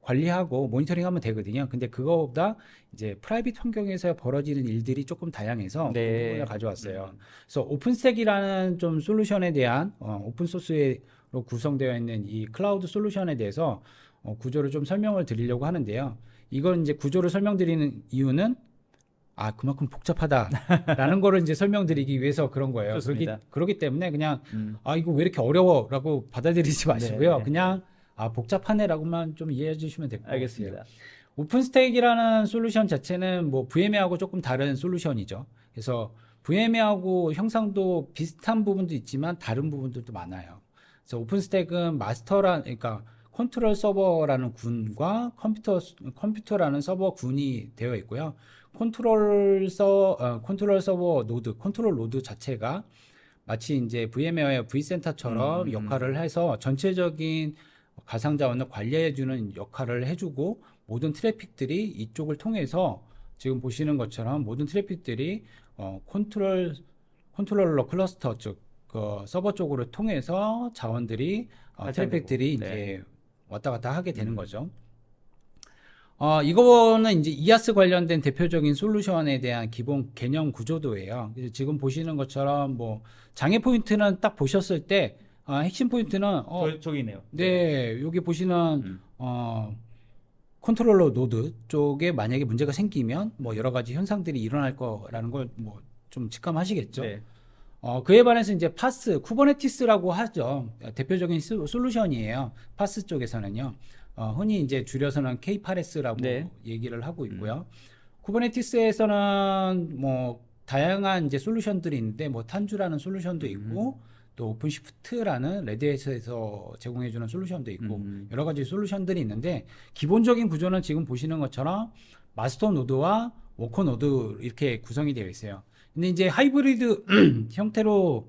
Speaker 2: 관리하고 모니터링하면 되거든요. 근데 그거보다 이제 프라이빗 환경에서 벌어지는 일들이 조금 다양해서 그 부분을 가져왔어요. 그래서 오픈스택이라는 좀 솔루션에 대한 오픈 소스로 구성되어 있는 이 클라우드 솔루션에 대해서 구조를 좀 설명을 드리려고 하는데요. 이건 이제 구조를 설명드리는 이유는 그만큼 복잡하다라는 거를 이제 설명드리기 위해서 그런 거예요.
Speaker 1: 좋습니다.
Speaker 2: 그렇기 때문에 그냥 이거 왜 이렇게 어려워라고 받아들이지 마시고요.
Speaker 1: 네.
Speaker 2: 그냥 복잡하네라고만 좀 이해해 주시면 될 것 같아요.
Speaker 1: 알겠습니다.
Speaker 2: 오픈스택이라는 솔루션 자체는 뭐 VMware하고 조금 다른 솔루션이죠. 그래서 VMware하고 형상도 비슷한 부분도 있지만 다른 부분들도 많아요. 그래서 오픈스택은 그러니까 컨트롤 서버라는 군과 컴퓨터라는 서버 군이 되어 있고요. 컨트롤 서버 노드, 컨트롤 노드 자체가 마치 이제 VM웨어 vCenter처럼 역할을 해서 전체적인 가상 자원을 관리해주는 역할을 해주고, 모든 트래픽들이 이쪽을 통해서 지금 보시는 것처럼 모든 트래픽들이 컨트롤러 클러스터 쪽 서버 쪽으로 통해서 자원들이 트래픽들이
Speaker 1: 네.
Speaker 2: 이제 왔다 갔다 하게 되는 거죠. 이거는 이제 이아스 관련된 대표적인 솔루션에 대한 기본 개념 구조도예요. 그래서 지금 보시는 것처럼 뭐 장애 포인트는 딱 보셨을 때 핵심 포인트는
Speaker 1: 저기네요.
Speaker 2: 네, 여기 보시는 컨트롤러 노드 쪽에 만약에 문제가 생기면 뭐 여러 가지 현상들이 일어날 거라는 걸 뭐 좀 직감하시겠죠.
Speaker 1: 네.
Speaker 2: 그에 반해서 이제 파스, 쿠버네티스라고 하죠. 대표적인 솔루션이에요. 파스 쪽에서는요. 흔히 이제 줄여서는 K8S라고
Speaker 1: 네.
Speaker 2: 얘기를 하고 있고요. 쿠버네티스에서는 뭐 다양한 이제 솔루션들이 있는데 뭐 탄주라는 솔루션도 있고 또 오픈시프트라는 레드햇에서 제공해주는 솔루션도 있고 여러 가지 솔루션들이 있는데, 기본적인 구조는 지금 보시는 것처럼 마스터 노드와 워커 노드 이렇게 구성이 되어 있어요. 근데 이제 하이브리드 형태로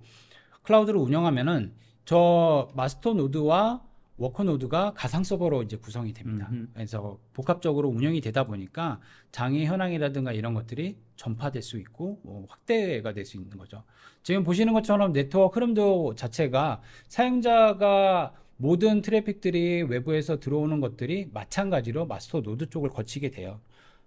Speaker 2: 클라우드를 운영하면은 저 마스터 노드와 워커 노드가 가상 서버로 이제 구성이 됩니다. 그래서 복합적으로 운영이 되다 보니까 장애 현황이라든가 이런 것들이 전파될 수 있고 확대가 될 수 있는 거죠. 지금 보시는 것처럼 네트워크 흐름도 자체가 사용자가 모든 트래픽들이 외부에서 들어오는 것들이 마찬가지로 마스터 노드 쪽을 거치게 돼요.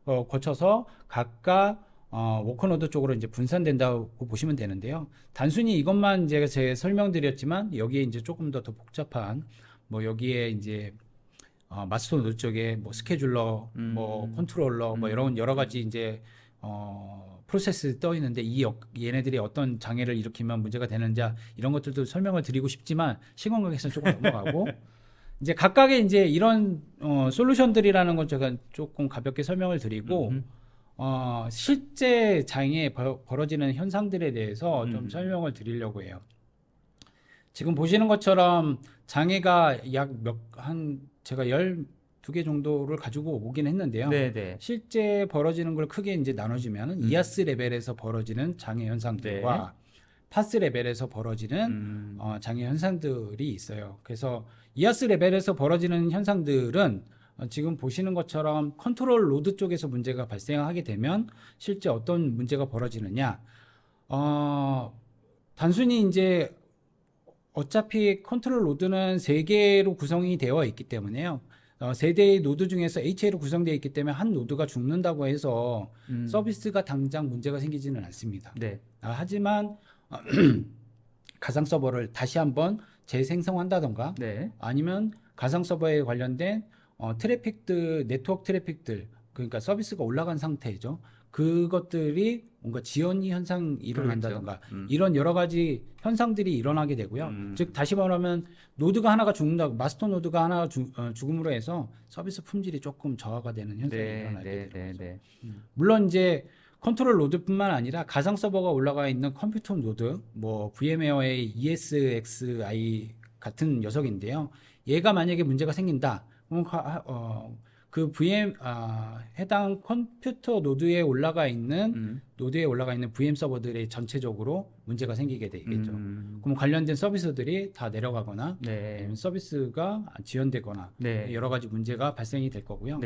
Speaker 2: 거쳐서 각각 워커노드 쪽으로 이제 분산된다고 보시면 되는데요. 단순히 이것만 제가 설명드렸지만 여기에 이제 조금 더 복잡한 뭐 여기에 이제 마스터 노드 쪽에 뭐 스케줄러, 뭐 컨트롤러, 뭐 이런 여러 가지 이제 프로세스 떠 있는데 얘네들이 어떤 장애를 일으키면 문제가 되는지 이런 것들도 설명을 드리고 싶지만 시간 관계에서는 조금 넘어가고 이제 각각의 이제 이런 솔루션들이라는 건 제가 조금 가볍게 설명을 드리고 실제 장애에 벌어지는 현상들에 대해서 좀 설명을 드리려고 해요. 지금 보시는 것처럼 장애가 제가 12개 정도를 가지고 오긴 했는데요.
Speaker 1: 네.
Speaker 2: 실제 벌어지는 걸 크게 이제 나눠주면 이아스 레벨에서 벌어지는 장애 현상들과 파스 레벨에서 벌어지는 장애 현상들이 있어요. 그래서 이아스 레벨에서 벌어지는 현상들은 지금 보시는 것처럼 컨트롤 로드 쪽에서 문제가 발생하게 되면 실제 어떤 문제가 벌어지느냐, 단순히 이제 어차피 컨트롤 로드는 3개로 구성이 되어 있기 때문에요. 3대의 노드 중에서 HA로 구성되어 있기 때문에 한 노드가 죽는다고 해서 서비스가 당장 문제가 생기지는 않습니다.
Speaker 1: 네.
Speaker 2: 하지만 가상 서버를 다시 한번 재생성한다던가
Speaker 1: 네.
Speaker 2: 아니면 가상 서버에 관련된 네트워크 트래픽들, 그러니까 서비스가 올라간 상태죠. 그것들이 뭔가 지연 현상이 일어난다던가 이런 여러 가지 현상들이 일어나게 되고요. 즉 다시 말하면 노드가 하나가 죽는다고, 마스터 노드가 하나 죽음으로 해서 서비스 품질이 조금 저하가 되는 현상이 일어나게 되는 거죠. 물론 이제 컨트롤 노드뿐만 아니라 가상 서버가 올라가 있는 컴퓨터 노드, 뭐 VM웨어의 ESXi 같은 녀석인데요. 얘가 만약에 문제가 생긴다, 그 해당 컴퓨터 노드에 올라가 있는 VM 서버들이 전체적으로 문제가 생기게 되겠죠. 그럼 관련된 서비스들이 다 내려가거나 아니면 서비스가 지연되거나 여러 가지 문제가 발생이 될 거고요.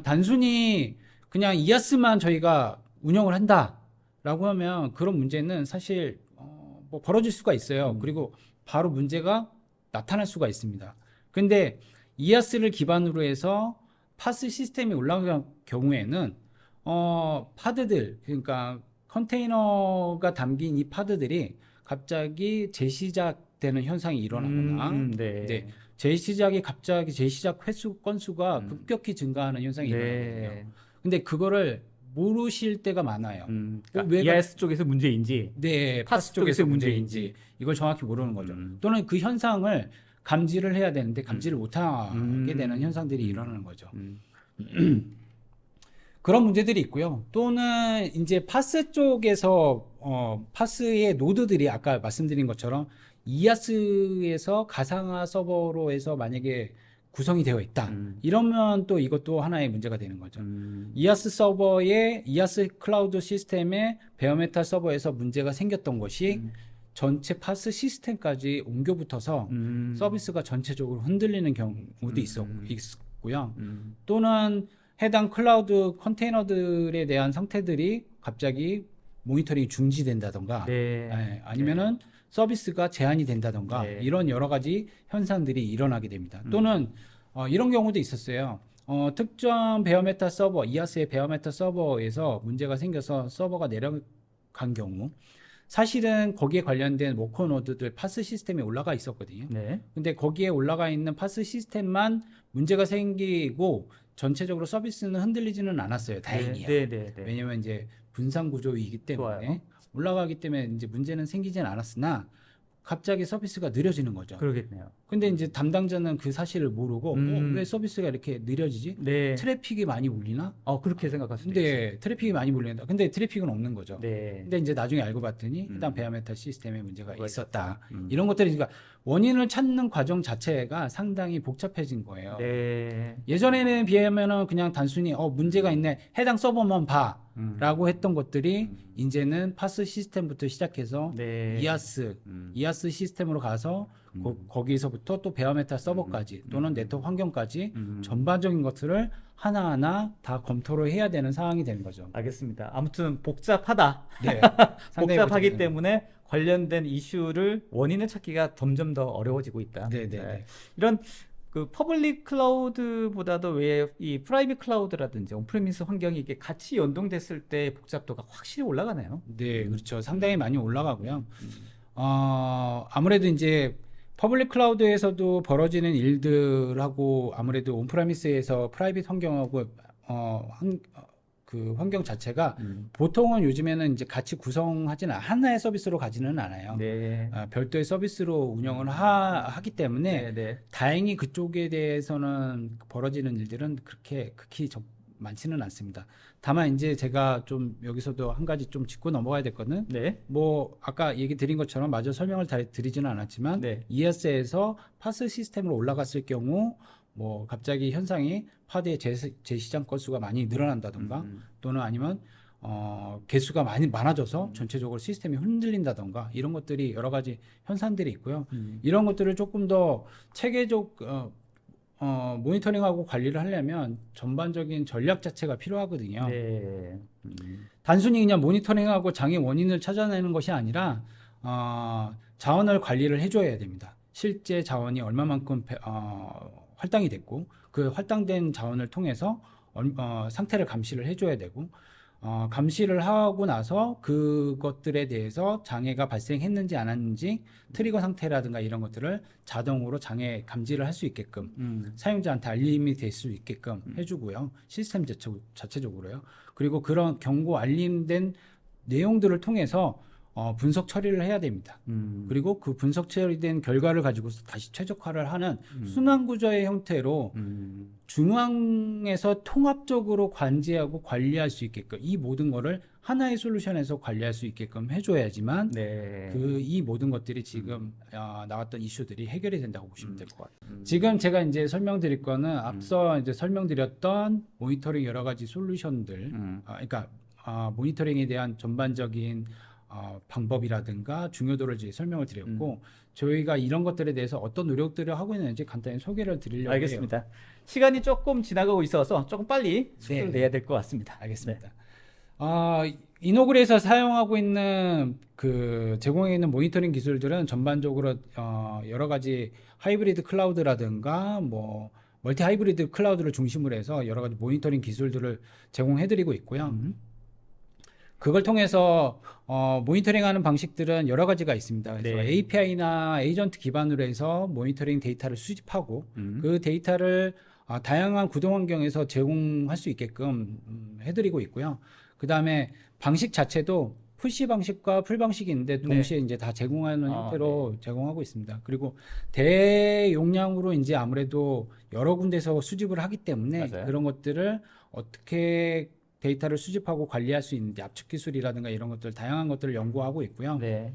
Speaker 2: 단순히 그냥 이아스만 저희가 운영을 한다라고 하면 그런 문제는 사실 뭐 벌어질 수가 있어요. 그리고 바로 문제가 나타날 수가 있습니다. 근데 이아스를 기반으로 해서 파스 시스템이 올라간 경우에는 파드들, 그러니까 컨테이너가 담긴 이 파드들이 갑자기 재시작되는 현상이 일어나거나 재시작 횟수 건수가 급격히 증가하는 현상이 일어나거든요. 근데 그거를 모르실 때가 많아요.
Speaker 1: 그러니까 EIS 쪽에서 문제인지
Speaker 2: 파스 쪽에서 문제인지 이걸 정확히 모르는 거죠. 또는 그 현상을 감지를 해야 되는데 감지를 못하게 되는 현상들이 일어나는 거죠. 그런 문제들이 있고요. 또는 이제 파스 쪽에서 파스의 노드들이 아까 말씀드린 것처럼 이아스에서 가상화 서버로 해서 만약에 구성이 되어 있다. 이러면 또 이것도 하나의 문제가 되는 거죠. 이아스 서버에 이아스 클라우드 시스템의 베어메탈 서버에서 문제가 생겼던 것이 전체 파스 시스템까지 옮겨 붙어서 서비스가 전체적으로 흔들리는 경우도 있었고요. 또는 해당 클라우드 컨테이너들에 대한 상태들이 갑자기 모니터링이 중지된다던가
Speaker 1: 네.
Speaker 2: 아니면은 서비스가 제한이 된다던가
Speaker 1: 네.
Speaker 2: 이런 여러 가지 현상들이 일어나게 됩니다. 또는 이런 경우도 있었어요. 특정 베어메탈 서버, 이아스의 베어메탈 서버에서 문제가 생겨서 서버가 내려간 경우 사실은 거기에 관련된 워커 노드들 파스 시스템에 올라가 있었거든요.
Speaker 1: 네.
Speaker 2: 근데 거기에 올라가 있는 파스 시스템만 문제가 생기고 전체적으로 서비스는 흔들리지는 않았어요. 다행이야.
Speaker 1: 네, 네, 네.
Speaker 2: 왜냐면 이제 분산 구조이기 때문에
Speaker 1: 좋아요.
Speaker 2: 올라가기 때문에 이제 문제는 생기진 않았으나 갑자기 서비스가 느려지는 거죠.
Speaker 1: 그러겠네요.
Speaker 2: 근데 이제 담당자는 그 사실을 모르고 왜 서비스가 이렇게 느려지지?
Speaker 1: 네.
Speaker 2: 트래픽이 많이 울리나?
Speaker 1: 그렇게 생각할 수도 있어요.
Speaker 2: 근데 트래픽이 많이 울린다. 근데 트래픽은 없는 거죠.
Speaker 1: 네.
Speaker 2: 근데 이제 나중에 알고 봤더니 일단 베어메탈 시스템에 문제가
Speaker 1: 뭐가
Speaker 2: 있었다.
Speaker 1: 있었다.
Speaker 2: 이런 것들이 그러니까 원인을 찾는 과정 자체가 상당히 복잡해진 거예요.
Speaker 1: 네.
Speaker 2: 예전에는 비하면은 그냥 단순히 문제가 있네. 해당 서버만 봐. 라고 했던 것들이 이제는 파스 시스템부터 시작해서
Speaker 1: 네.
Speaker 2: 이아스 시스템으로 가서 거기서부터 또 베어메탈 서버까지 또는 네트워크 환경까지 전반적인 것들을 하나하나 다 검토를 해야 되는 상황이 되는 거죠.
Speaker 1: 알겠습니다. 아무튼 복잡하다.
Speaker 2: 네. 상당히
Speaker 1: 복잡하기
Speaker 2: 복잡해요.
Speaker 1: 때문에 관련된 이슈를 원인을 찾기가 점점 더 어려워지고 있다.
Speaker 2: 네.
Speaker 1: 이런 그 퍼블릭 클라우드보다도 왜 이 프라이빗 클라우드라든지 온프레미스 환경이 이게 같이 연동됐을 때 복잡도가 확실히 올라가네요.
Speaker 2: 네, 그렇죠. 상당히 많이 올라가고요. 아무래도 이제 퍼블릭 클라우드에서도 벌어지는 일들하고 아무래도 온프라미스에서 프라이빗 환경하고 그 환경 자체가 보통은 요즘에는 이제 같이 구성하지는 하나의 서비스로 가지는 않아요.
Speaker 1: 네.
Speaker 2: 별도의 서비스로 운영을 하기 때문에
Speaker 1: 네.
Speaker 2: 다행히 그쪽에 대해서는 벌어지는 일들은 그렇게 극히 많지는 않습니다. 다만 이제 제가 좀 여기서도 한 가지 좀 짚고 넘어가야 될 거는
Speaker 1: 네.
Speaker 2: 뭐 아까 얘기 드린 것처럼 마저 설명을 다 드리지는 않았지만
Speaker 1: 네.
Speaker 2: ES에서 파스 시스템으로 올라갔을 경우 뭐 갑자기 현상이 파드의 재시장 건수가 많이 늘어난다던가 또는 아니면 개수가 많아져서 전체적으로 시스템이 흔들린다던가 이런 것들이 여러 가지 현상들이 있고요. 이런 것들을 조금 더 체계적 모니터링하고 관리를 하려면 전반적인 전략 자체가 필요하거든요.
Speaker 1: 네.
Speaker 2: 단순히 그냥 모니터링하고 장애 원인을 찾아내는 것이 아니라 자원을 관리를 해줘야 됩니다. 실제 자원이 얼마만큼 할당이 됐고 그 할당된 자원을 통해서 상태를 감시를 해줘야 되고 감시를 하고 나서 그것들에 대해서 장애가 발생했는지 안 했는지 트리거 상태라든가 이런 것들을 자동으로 장애 감지를 할 수 있게끔 사용자한테 알림이 될 수 있게끔 해주고요. 시스템 자체적으로요. 그리고 그런 경고 알림된 내용들을 통해서 분석 처리를 해야 됩니다. 그리고 그 분석 처리된 결과를 가지고 다시 최적화를 하는 순환 구조의 형태로 중앙에서 통합적으로 관제하고 관리할 수 있게끔 이 모든 거를 하나의 솔루션에서 관리할 수 있게끔 해줘야지만
Speaker 1: 네.
Speaker 2: 이 모든 것들이 지금 나왔던 이슈들이 해결이 된다고 보시면 될 것 같아요. 지금 제가 이제 설명드릴 거는 앞서 이제 설명드렸던 모니터링 여러 가지 솔루션들, 그러니까 모니터링에 대한 전반적인 방법이라든가 중요도를 이제 설명을 드렸고 저희가 이런 것들에 대해서 어떤 노력들을 하고 있는지 간단히 소개를 드리려고 해요.
Speaker 1: 알겠습니다. 시간이 조금 지나가고 있어서 조금 빨리 속도를
Speaker 2: 네.
Speaker 1: 내야 될 것 같습니다.
Speaker 2: 알겠습니다. 이노그레에서 사용하고 있는 제공해 있는 모니터링 기술들은 전반적으로 여러 가지 하이브리드 클라우드라든가 뭐 멀티 하이브리드 클라우드를 중심으로 해서 여러 가지 모니터링 기술들을 제공해드리고 있고요. 그걸 통해서 모니터링하는 방식들은 여러 가지가 있습니다. 그래서
Speaker 1: 네.
Speaker 2: API나 에이전트 기반으로 해서 모니터링 데이터를 수집하고 그 데이터를 다양한 구동 환경에서 제공할 수 있게끔 해드리고 있고요. 그 다음에 방식 자체도 푸시 방식과 풀 방식이 있는데 동시에 이제 다 제공하는 형태로 제공하고 있습니다. 그리고 대용량으로 이제 아무래도 여러 군데서 수집을 하기 때문에
Speaker 1: 맞아요.
Speaker 2: 그런 것들을 어떻게 데이터를 수집하고 관리할 수 있는지 압축 기술이라든가 이런 것들 다양한 것들을 연구하고 있고요.
Speaker 1: 네.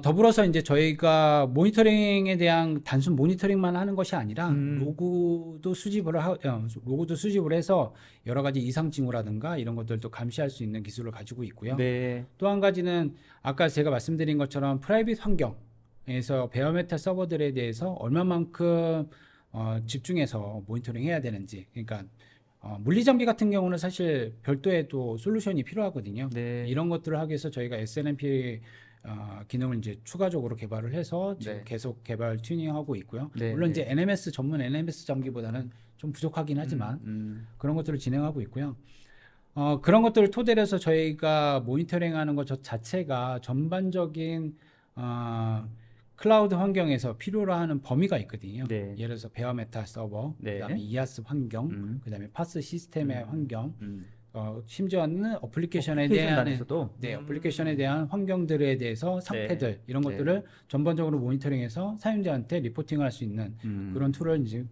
Speaker 2: 더불어서 이제 저희가 모니터링에 대한 단순 모니터링만 하는 것이 아니라 로고도 수집을 해서 여러 가지 이상 징후라든가 이런 것들도 감시할 수 있는 기술을 가지고 있고요.
Speaker 1: 네.
Speaker 2: 또 한 가지는 아까 제가 말씀드린 것처럼 프라이빗 환경에서 베어메탈 서버들에 대해서 얼마만큼 집중해서 모니터링 해야 되는지, 그러니까 물리 장비 같은 경우는 사실 별도의 또 솔루션이 필요하거든요.
Speaker 1: 네.
Speaker 2: 이런 것들을 하기 위해서 저희가 SNMP 기능을 이제 추가적으로 개발을 해서 지금
Speaker 1: 네.
Speaker 2: 계속 개발 튜닝하고 있고요.
Speaker 1: 네,
Speaker 2: 물론
Speaker 1: 네.
Speaker 2: 이제 NMS 전문 NMS 장비보다는 좀 부족하긴 하지만 그런 것들을 진행하고 있고요. 그런 것들을 토대로 해서 저희가 모니터링하는 것 자체가 전반적인 클라우드 환경에서 필요로 하는 범위가 있거든요.
Speaker 1: 네.
Speaker 2: 예를 들어서 베어메탈 서버,
Speaker 1: 네.
Speaker 2: 그다음에 이아스 환경, 그다음에 파스 시스템의 환경, 심지어는 어플리케이션에 대한
Speaker 1: 단에서도
Speaker 2: 어플리케이션에 대한 환경들에 대해서 상태들 이런
Speaker 1: 네.
Speaker 2: 것들을 전반적으로 모니터링해서 사용자한테 리포팅을 할 수 있는 그런 툴을 이제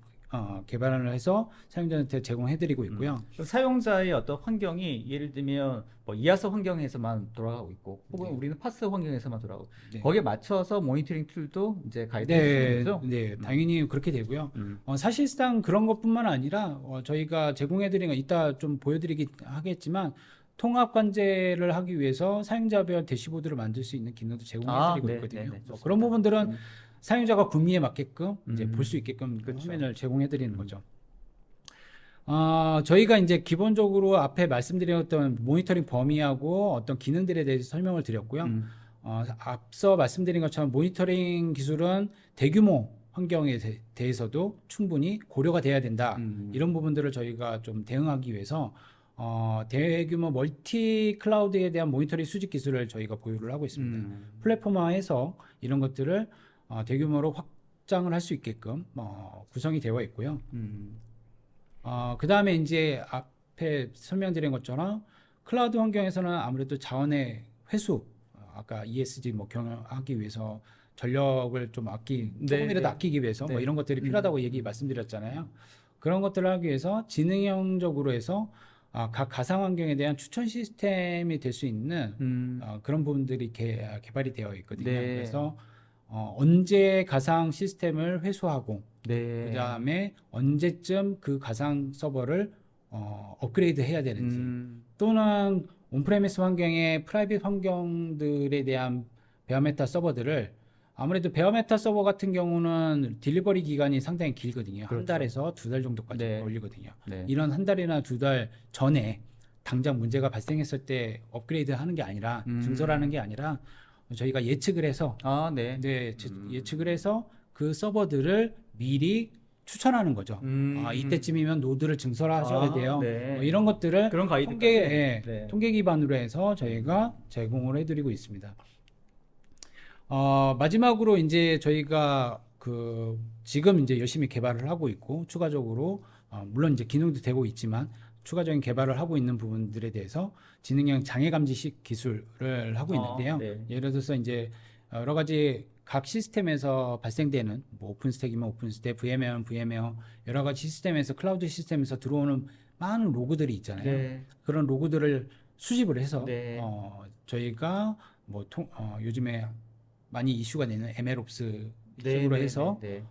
Speaker 2: 개발을 해서 사용자한테 제공해드리고 있고요.
Speaker 1: 사용자의 어떤 환경이 예를 들면 뭐 이아스 환경에서만 돌아가고 있고 혹은
Speaker 2: 네.
Speaker 1: 우리는 파스 환경에서만 돌아가고
Speaker 2: 네.
Speaker 1: 거기에 맞춰서 모니터링 툴도 이제 가이드해 주는 거죠?
Speaker 2: 네, 당연히 그렇게 되고요.
Speaker 1: 음.
Speaker 2: 사실상 그런 것뿐만 아니라 저희가 제공해드리는 건 이따 좀 보여드리긴 하겠지만 통합 관제를 하기 위해서 사용자별 대시보드를 만들 수 있는 기능도 제공해드리고
Speaker 1: 네,
Speaker 2: 있거든요.
Speaker 1: 네, 네,
Speaker 2: 뭐
Speaker 1: 좋습니다.
Speaker 2: 그런 부분들은 사용자가 구미에 맞게끔 이제 볼 수 있게끔 그
Speaker 1: 그렇죠.
Speaker 2: 화면을 제공해드리는 거죠. 저희가 이제 기본적으로 앞에 말씀드렸던 모니터링 범위하고 어떤 기능들에 대해서 설명을 드렸고요. 앞서 말씀드린 것처럼 모니터링 기술은 대규모 환경에 대해서도 충분히 고려가 돼야 된다. 이런 부분들을 저희가 좀 대응하기 위해서 대규모 멀티 클라우드에 대한 모니터링 수집 기술을 저희가 보유를 하고 있습니다. 플랫폼화해서 이런 것들을 대규모로 확장을 할 수 있게끔 구성이 되어 있고요. 그 다음에 이제 앞에 설명드린 것처럼 클라우드 환경에서는 아무래도 자원의 회수, 아까 ESG 뭐 경영하기 위해서 전력을 좀 조금이라도
Speaker 1: 네.
Speaker 2: 아끼기 위해서 뭐
Speaker 1: 네.
Speaker 2: 이런 것들이 필요하다고 말씀드렸잖아요. 그런 것들을 하기 위해서 지능형적으로 해서 각 가상 환경에 대한 추천 시스템이 될 수 있는 그런 부분들이 개발이 되어 있거든요.
Speaker 1: 네.
Speaker 2: 그래서 언제 가상 시스템을 회수하고
Speaker 1: 네.
Speaker 2: 그다음에 언제쯤 그 가상 서버를 업그레이드 해야 되는지 또는 온프레미스 환경의 프라이빗 환경들에 대한 베어메탈 서버들을 아무래도 베어메탈 서버 같은 경우는 딜리버리 기간이 상당히 길거든요. 한
Speaker 1: 그렇죠.
Speaker 2: 달에서 두 달 정도까지
Speaker 1: 네.
Speaker 2: 걸리거든요.
Speaker 1: 네.
Speaker 2: 이런 한 달이나 두 달 전에 당장 문제가 발생했을 때 업그레이드 하는 게 아니라 증설하는 게 아니라 저희가 예측을 해서
Speaker 1: 네.
Speaker 2: 예측을 해서 그 서버들을 미리 추천하는 거죠. 이때쯤이면 노드를 증설하셔야 돼요.
Speaker 1: 네.
Speaker 2: 뭐 이런 것들을
Speaker 1: 그런 가이드까지.
Speaker 2: 통계, 통계 기반으로 해서 저희가 제공을 해드리고 있습니다. 마지막으로 이제 저희가 지금 이제 열심히 개발을 하고 있고 추가적으로 물론 이제 기능도 되고 있지만 추가적인 개발을 하고 있는 부분들에 대해서 지능형 장애 감지 기술을 하고 있는데요.
Speaker 1: 네.
Speaker 2: 예를 들어서 이제 여러 가지 각 시스템에서 발생되는 뭐 오픈스택이면 오픈스택, VM웨어면 VM웨어 여러 가지 시스템에서 클라우드 시스템에서 들어오는 많은 로그들이 있잖아요.
Speaker 1: 네.
Speaker 2: 그런 로그들을 수집을 해서
Speaker 1: 네.
Speaker 2: 저희가 뭐 요즘에 많이 이슈가 되는 MLOps
Speaker 1: 네,
Speaker 2: 기술로
Speaker 1: 네,
Speaker 2: 해서
Speaker 1: 네,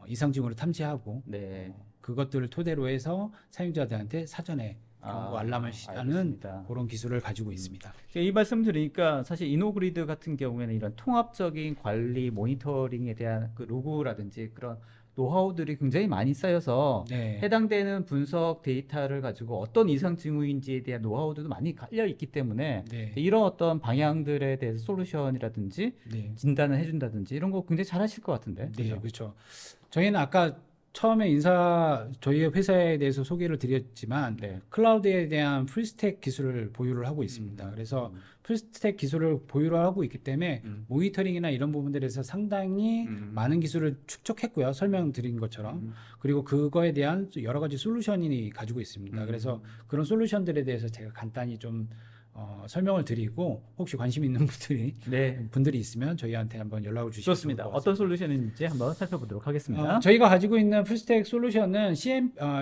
Speaker 2: 이상 징후를 탐지하고
Speaker 1: 네.
Speaker 2: 그것들을 토대로 해서 사용자들한테 사전에 경고 알람을 하는
Speaker 1: 알겠습니다.
Speaker 2: 그런 기술을 가지고 있습니다.
Speaker 1: 이 말씀 드리니까 사실 이노그리드 같은 경우에는 이런 통합적인 관리 모니터링에 대한 그 로그라든지 그런 노하우들이 굉장히 많이 쌓여서
Speaker 2: 네.
Speaker 1: 해당되는 분석 데이터를 가지고 어떤 이상 징후인지에 대한 노하우들도 많이 깔려 있기 때문에
Speaker 2: 네.
Speaker 1: 이런 어떤 방향들에 대해서 솔루션이라든지
Speaker 2: 네.
Speaker 1: 진단을 해준다든지 이런 거 굉장히 잘하실 것 같은데.
Speaker 2: 네,
Speaker 1: 그죠?
Speaker 2: 그렇죠. 저희는 아까 처음에 저희 회사에 대해서 소개를 드렸지만
Speaker 1: 네.
Speaker 2: 클라우드에 대한 풀스택 기술을 보유를 하고 있습니다. 그래서 풀스택 기술을 보유를 하고 있기 때문에 모니터링이나 이런 부분들에서 상당히 많은 기술을 축적했고요. 설명드린 것처럼. 그리고 그거에 대한 여러 가지 솔루션이 가지고 있습니다. 그래서 그런 솔루션들에 대해서 제가 간단히 좀 설명을 드리고 혹시 관심 있는
Speaker 1: 네.
Speaker 2: 분들이 있으면 저희한테 한번 연락을 주시면
Speaker 1: 좋습니다.
Speaker 2: 좋을 것
Speaker 1: 어떤
Speaker 2: 같습니다.
Speaker 1: 솔루션인지 한번 살펴보도록 하겠습니다.
Speaker 2: 저희가 가지고 있는 풀스택 솔루션은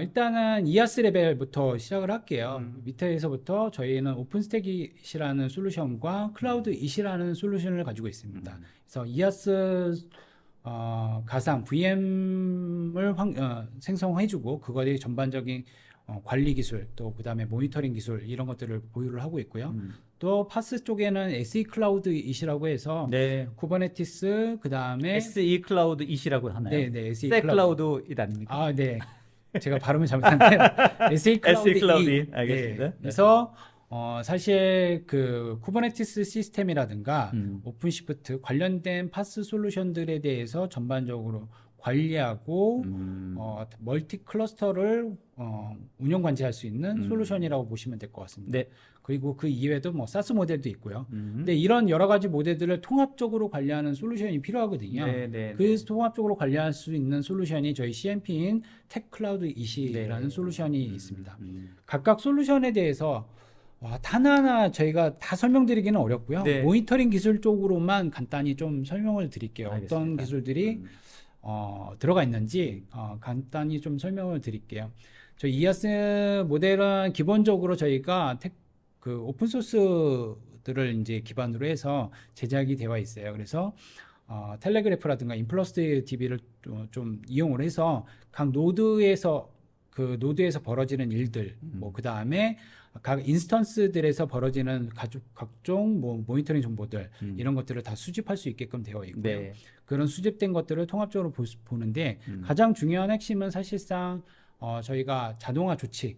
Speaker 2: 일단은 이아스 레벨부터 시작을 할게요. 밑에서부터 저희는 오픈스택이라는 솔루션과 클라우드 이시라는 솔루션을 가지고 있습니다. 그래서 이아스 가상 VM을 생성해주고 그거의 전반적인 관리 기술 또 그다음에 모니터링 기술 이런 것들을 보유를 하고 있고요. 또 파스 쪽에는 SE 클라우드 이시라고 해서
Speaker 1: 네.
Speaker 2: 쿠버네티스 그다음에
Speaker 1: SE 클라우드 이시라고 하나요?
Speaker 2: 네, SE
Speaker 1: 세
Speaker 2: 클라우드.
Speaker 1: 클라우드 아닙니까?
Speaker 2: 아, 네. 제가 발음을 잘못했는데 SE 클라우드
Speaker 1: SE 클라우드
Speaker 2: E.
Speaker 1: 알겠습니다.
Speaker 2: 네. 그래서 사실 그 쿠버네티스 시스템이라든가 오픈시프트 관련된 파스 솔루션들에 대해서 전반적으로 관리하고 멀티 클러스터를 운영 관리할 수 있는 솔루션이라고 보시면 될 것 같습니다.
Speaker 1: 네.
Speaker 2: 그리고 그 이외에도 뭐 사스 모델도 있고요. 근데 이런 여러 가지 모델들을 통합적으로 관리하는 솔루션이 필요하거든요.
Speaker 1: 네, 네,
Speaker 2: 그 통합적으로 관리할 수 있는 솔루션이 저희 CMP인 테크클라우드 이시라는
Speaker 1: 네.
Speaker 2: 솔루션이 있습니다. 각각 솔루션에 대해서 하나하나 저희가 다 설명드리기는 어렵고요.
Speaker 1: 네.
Speaker 2: 모니터링 기술 쪽으로만 간단히 좀 설명을 드릴게요. 어떤
Speaker 1: 알겠습니다.
Speaker 2: 기술들이 들어가 있는지 간단히 좀 설명을 드릴게요. 저희 이아스 모델은 기본적으로 저희가 그 오픈 소스들을 이제 기반으로 해서 제작이 되어 있어요. 그래서 텔레그래프라든가 인플러스트 DB를 좀 이용을 해서 각 노드에서 그 노드에서 벌어지는 일들, 뭐 그 다음에 각 인스턴스들에서 벌어지는 각종 뭐 모니터링 정보들 이런 것들을 다 수집할 수 있게끔 되어 있고요.
Speaker 1: 네.
Speaker 2: 그런 수집된 것들을 통합적으로 보는데 가장 중요한 핵심은 사실상 저희가 자동화 조치,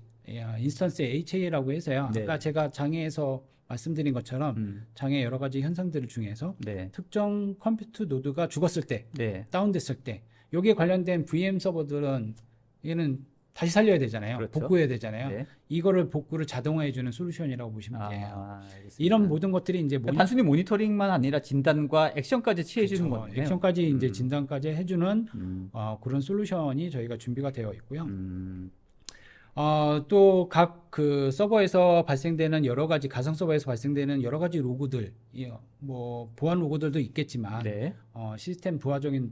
Speaker 2: 인스턴스 HA라고 해서요.
Speaker 1: 네.
Speaker 2: 아까 제가 장애에서 말씀드린 것처럼 장애 여러 가지 현상들을 중에서
Speaker 1: 네.
Speaker 2: 특정 컴퓨터 노드가 죽었을 때,
Speaker 1: 네.
Speaker 2: 다운됐을 때 여기에 관련된 VM 서버들은 얘는 다시 살려야 되잖아요.
Speaker 1: 그렇죠.
Speaker 2: 복구해야 되잖아요.
Speaker 1: 네.
Speaker 2: 이거를 복구를 자동화해주는 솔루션이라고 보시면 돼요.
Speaker 1: 알겠습니다.
Speaker 2: 이런 모든 것들이 이제
Speaker 1: 그러니까 단순히 모니터링만 아니라 진단과 액션까지 취해주는
Speaker 2: 그렇죠.
Speaker 1: 거네요.
Speaker 2: 액션까지 이제 진단까지 해주는 그런 솔루션이 저희가 준비가 되어 있고요. 또 각 그 서버에서 발생되는 여러 가지 가상 서버에서 발생되는 여러 가지 로그들, 뭐 보안 로그들도 있겠지만
Speaker 1: 네.
Speaker 2: 시스템 부하적인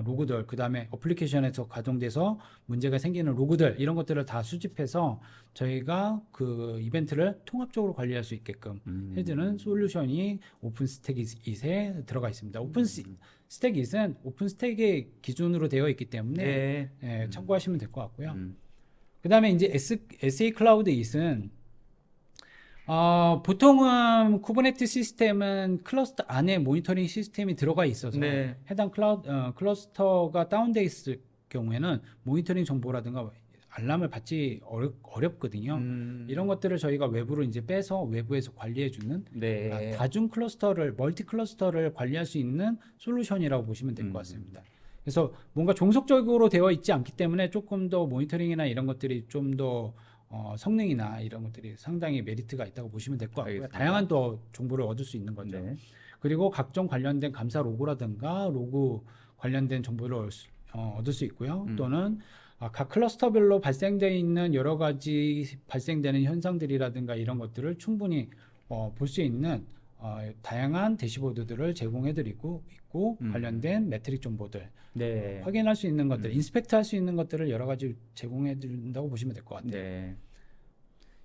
Speaker 2: 로그들, 그 다음에 어플리케이션에서 가동돼서 문제가 생기는 로그들 이런 것들을 다 수집해서 저희가 그 이벤트를 통합적으로 관리할 수 있게끔 해주는 솔루션이 오픈스택잇에 들어가 있습니다. 오픈스택잇은 오픈스택의 기준으로 되어 있기 때문에
Speaker 1: 네.
Speaker 2: 참고하시면 될 것 같고요. 그 다음에 이제 SA 클라우드 잇은 보통은 쿠버네티스 시스템은 클러스터 안에 모니터링 시스템이 들어가 있어서
Speaker 1: 네.
Speaker 2: 해당 클러스터가 다운돼 있을 경우에는 모니터링 정보라든가 알람을 받지 어렵거든요. 이런 것들을 저희가 외부로 이제 빼서 외부에서 관리해주는
Speaker 1: 네.
Speaker 2: 다중 클러스터를 멀티 클러스터를 관리할 수 있는 솔루션이라고 보시면 될 것 같습니다. 그래서 뭔가 종속적으로 되어 있지 않기 때문에 조금 더 모니터링이나 이런 것들이 좀 더 성능이나 이런 것들이 상당히 메리트가 있다고 보시면 될 것 같고요.
Speaker 1: 알겠습니다.
Speaker 2: 다양한 또 정보를 얻을 수 있는 거죠.
Speaker 1: 네.
Speaker 2: 그리고 각종 관련된 감사 로고라든가 로그 관련된 정보를 얻을 수 있고요. 또는 각 클러스터별로 발생되어 있는 여러 가지 발생되는 현상들이라든가 이런 것들을 충분히 볼 수 있는 다양한 대시보드들을 제공해드리고 있고 관련된 매트릭 정보들
Speaker 1: 네.
Speaker 2: 확인할 수 있는 것들, 인스펙트 할 수 있는 것들을 여러 가지 제공해드린다고 보시면 될 것 같아요.
Speaker 1: 네.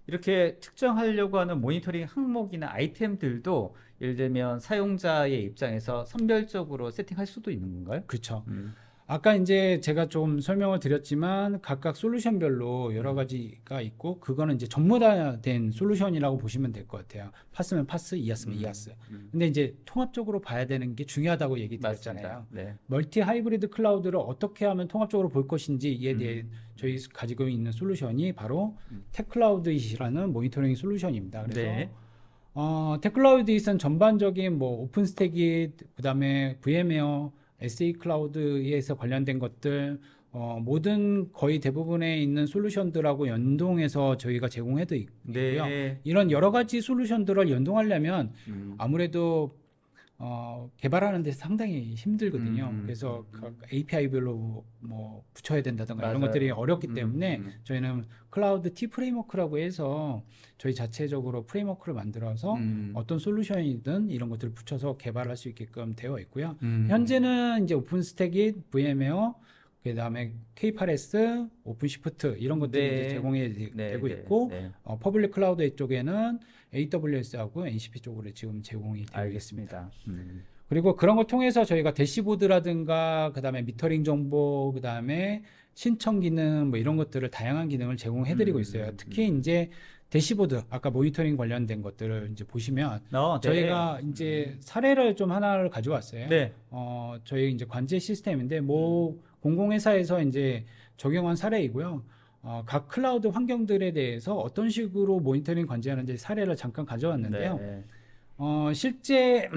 Speaker 1: 이렇게 측정하려고 하는 모니터링 항목이나 아이템들도 예를 들면 사용자의 입장에서 선별적으로 세팅할 수도 있는 건가요?
Speaker 2: 그렇죠. 아까 이제 제가 좀 설명을 드렸지만 각각 솔루션별로 여러 가지가 있고 그거는 이제 전무화된 솔루션이라고 보시면 될 것 같아요. 파스면 파스, 이아스면 이아스. 근데 이제 통합적으로 봐야 되는 게 중요하다고 얘기 드렸잖아요.
Speaker 1: 네.
Speaker 2: 멀티 하이브리드 클라우드를 어떻게 하면 통합적으로 볼 것인지에 대해 저희 가지고 있는 솔루션이 바로 테클라우드잇이라는 모니터링 솔루션입니다. 그래서
Speaker 1: 네.
Speaker 2: 테클라우드잇은 전반적인 뭐 오픈스택잇, 그다음에 VM웨어, SA 클라우드에서 관련된 것들 모든 거의 대부분에 있는 솔루션들하고 연동해서 저희가 제공해도 있고요.
Speaker 1: 네.
Speaker 2: 이런 여러 가지 솔루션들을 연동하려면 아무래도 개발하는 데 상당히 힘들거든요.
Speaker 1: 음.
Speaker 2: 그래서 각 API별로 뭐 붙여야 된다든가 이런
Speaker 1: 맞아요.
Speaker 2: 것들이 어렵기 때문에
Speaker 1: 음.
Speaker 2: 저희는 클라우드 T 프레임워크라고 해서 저희 자체적으로 프레임워크를 만들어서
Speaker 1: 음.
Speaker 2: 어떤 솔루션이든 이런 것들을 붙여서 개발할 수 있게끔 되어 있고요.
Speaker 1: 음.
Speaker 2: 현재는 이제 오픈스택이 VM웨어, 그다음에 K8s, 오픈시프트 이런 것들이
Speaker 1: 네.
Speaker 2: 이제 제공이
Speaker 1: 네,
Speaker 2: 되고
Speaker 1: 네,
Speaker 2: 있고
Speaker 1: 네.
Speaker 2: 퍼블릭 클라우드 쪽에는 AWS하고 NCP 쪽으로 지금 제공이 되고 있습니다.
Speaker 1: 알겠습니다.
Speaker 2: 그리고 그런 걸 통해서 저희가 대시보드라든가 그다음에 미터링 정보, 그다음에 신청 기능 뭐 이런 것들을 다양한 기능을 제공해드리고 있어요. 특히 이제 대시보드 아까 모니터링 관련된 것들을 이제 보시면
Speaker 1: 네.
Speaker 2: 저희가 이제 사례를 좀 하나를 가져왔어요.
Speaker 1: 네.
Speaker 2: 저희 이제 관제 시스템인데 뭐 공공회사에서 이제 적용한 사례이고요. 각 클라우드 환경들에 대해서 어떤 식으로 모니터링 관제하는지 사례를 잠깐 가져왔는데요.
Speaker 1: 네.
Speaker 2: 실제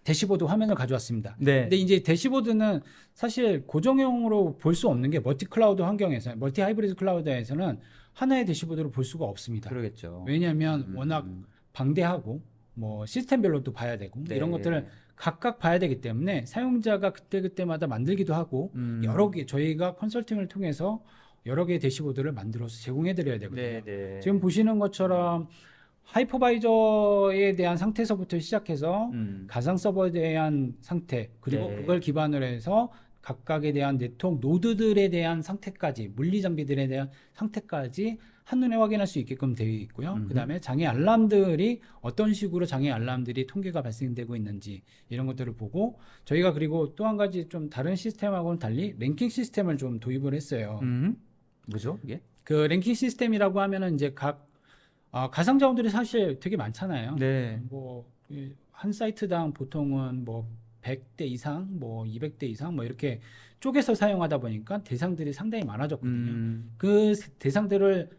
Speaker 2: 대시보드 화면을 가져왔습니다.
Speaker 1: 네.
Speaker 2: 근데 이제 대시보드는 사실 고정형으로 볼 수 없는 게 멀티 클라우드 환경에서, 멀티 하이브리드 클라우드에서는 하나의 대시보드를 볼 수가 없습니다.
Speaker 1: 그러겠죠.
Speaker 2: 왜냐하면 워낙 방대하고 뭐 시스템별로도 봐야 되고
Speaker 1: 네.
Speaker 2: 이런 것들을 각각 봐야 되기 때문에 사용자가 그때그때마다 만들기도 하고 여러 개 저희가 컨설팅을 통해서 여러 개의 대시보드를 만들어서 제공해 드려야 되거든요.
Speaker 1: 네, 네.
Speaker 2: 지금 보시는 것처럼 하이퍼바이저에 대한 상태에서부터 시작해서 가상 서버에 대한 상태, 그리고
Speaker 1: 네.
Speaker 2: 그걸 기반으로 해서 각각에 대한 네트워크 노드들에 대한 상태까지, 물리 장비들에 대한 상태까지 한눈에 확인할 수 있게끔 되어 있고요. 그다음에 장애 알람들이 어떤 식으로 장애 알람들이 통계가 발생되고 있는지 이런 것들을 보고, 저희가 그리고 또 한 가지 좀 다른 시스템하고는 달리 랭킹 시스템을 좀 도입을 했어요.
Speaker 1: 뭐죠, 이게?
Speaker 2: 그 랭킹 시스템이라고 하면은 이제 각 가상 자원들이 사실 되게 많잖아요.
Speaker 1: 네.
Speaker 2: 뭐 한 사이트당 보통은 뭐 100대 이상, 뭐 200대 이상 뭐 이렇게 쪼개서 사용하다 보니까 대상들이 상당히 많아졌거든요. 그 대상들을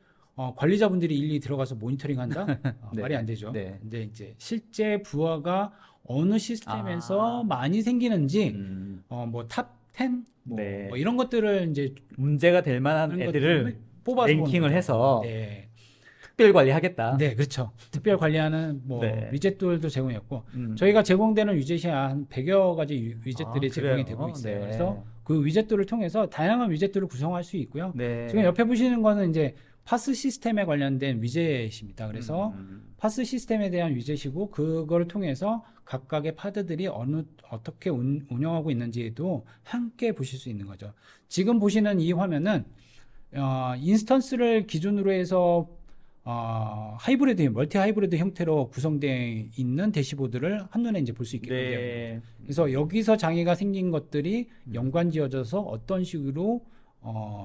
Speaker 2: 관리자분들이 일일이 들어가서 모니터링한다?
Speaker 1: 네.
Speaker 2: 말이 안 되죠.
Speaker 1: 네.
Speaker 2: 근데 이제 실제 부하가 어느 시스템에서 많이 생기는지 뭐 탑 10?
Speaker 1: 네.
Speaker 2: 뭐 이런 것들을 이제
Speaker 1: 문제가 될 만한
Speaker 2: 그런
Speaker 1: 애들을
Speaker 2: 것들을 뽑아서 보는
Speaker 1: 랭킹을
Speaker 2: 거죠.
Speaker 1: 해서
Speaker 2: 네.
Speaker 1: 특별 관리하겠다.
Speaker 2: 네, 그렇죠. 특별 관리하는 뭐
Speaker 1: 네.
Speaker 2: 위젯들도 제공했고, 저희가 제공되는 위젯이 한 100여 가지 위젯들이 제공이 되고 있어요.
Speaker 1: 네.
Speaker 2: 그래서 그 위젯들을 통해서 다양한 위젯들을 구성할 수 있고요.
Speaker 1: 네.
Speaker 2: 지금 옆에 보시는 거는 이제 파스 시스템에 관련된 위젯입니다. 그래서 파스 시스템에 대한 위젯이고, 그거를 통해서 각각의 파드들이 어떻게 운영하고 있는지도 함께 보실 수 있는 거죠. 지금 보시는 이 화면은 인스턴스를 기준으로 해서 하이브리드, 멀티 하이브리드 형태로 구성되어 있는 대시보드를 한눈에 이제 볼 수 있게 돼요.
Speaker 1: 네.
Speaker 2: 그래서 여기서 장애가 생긴 것들이 연관지어져서 어떤 식으로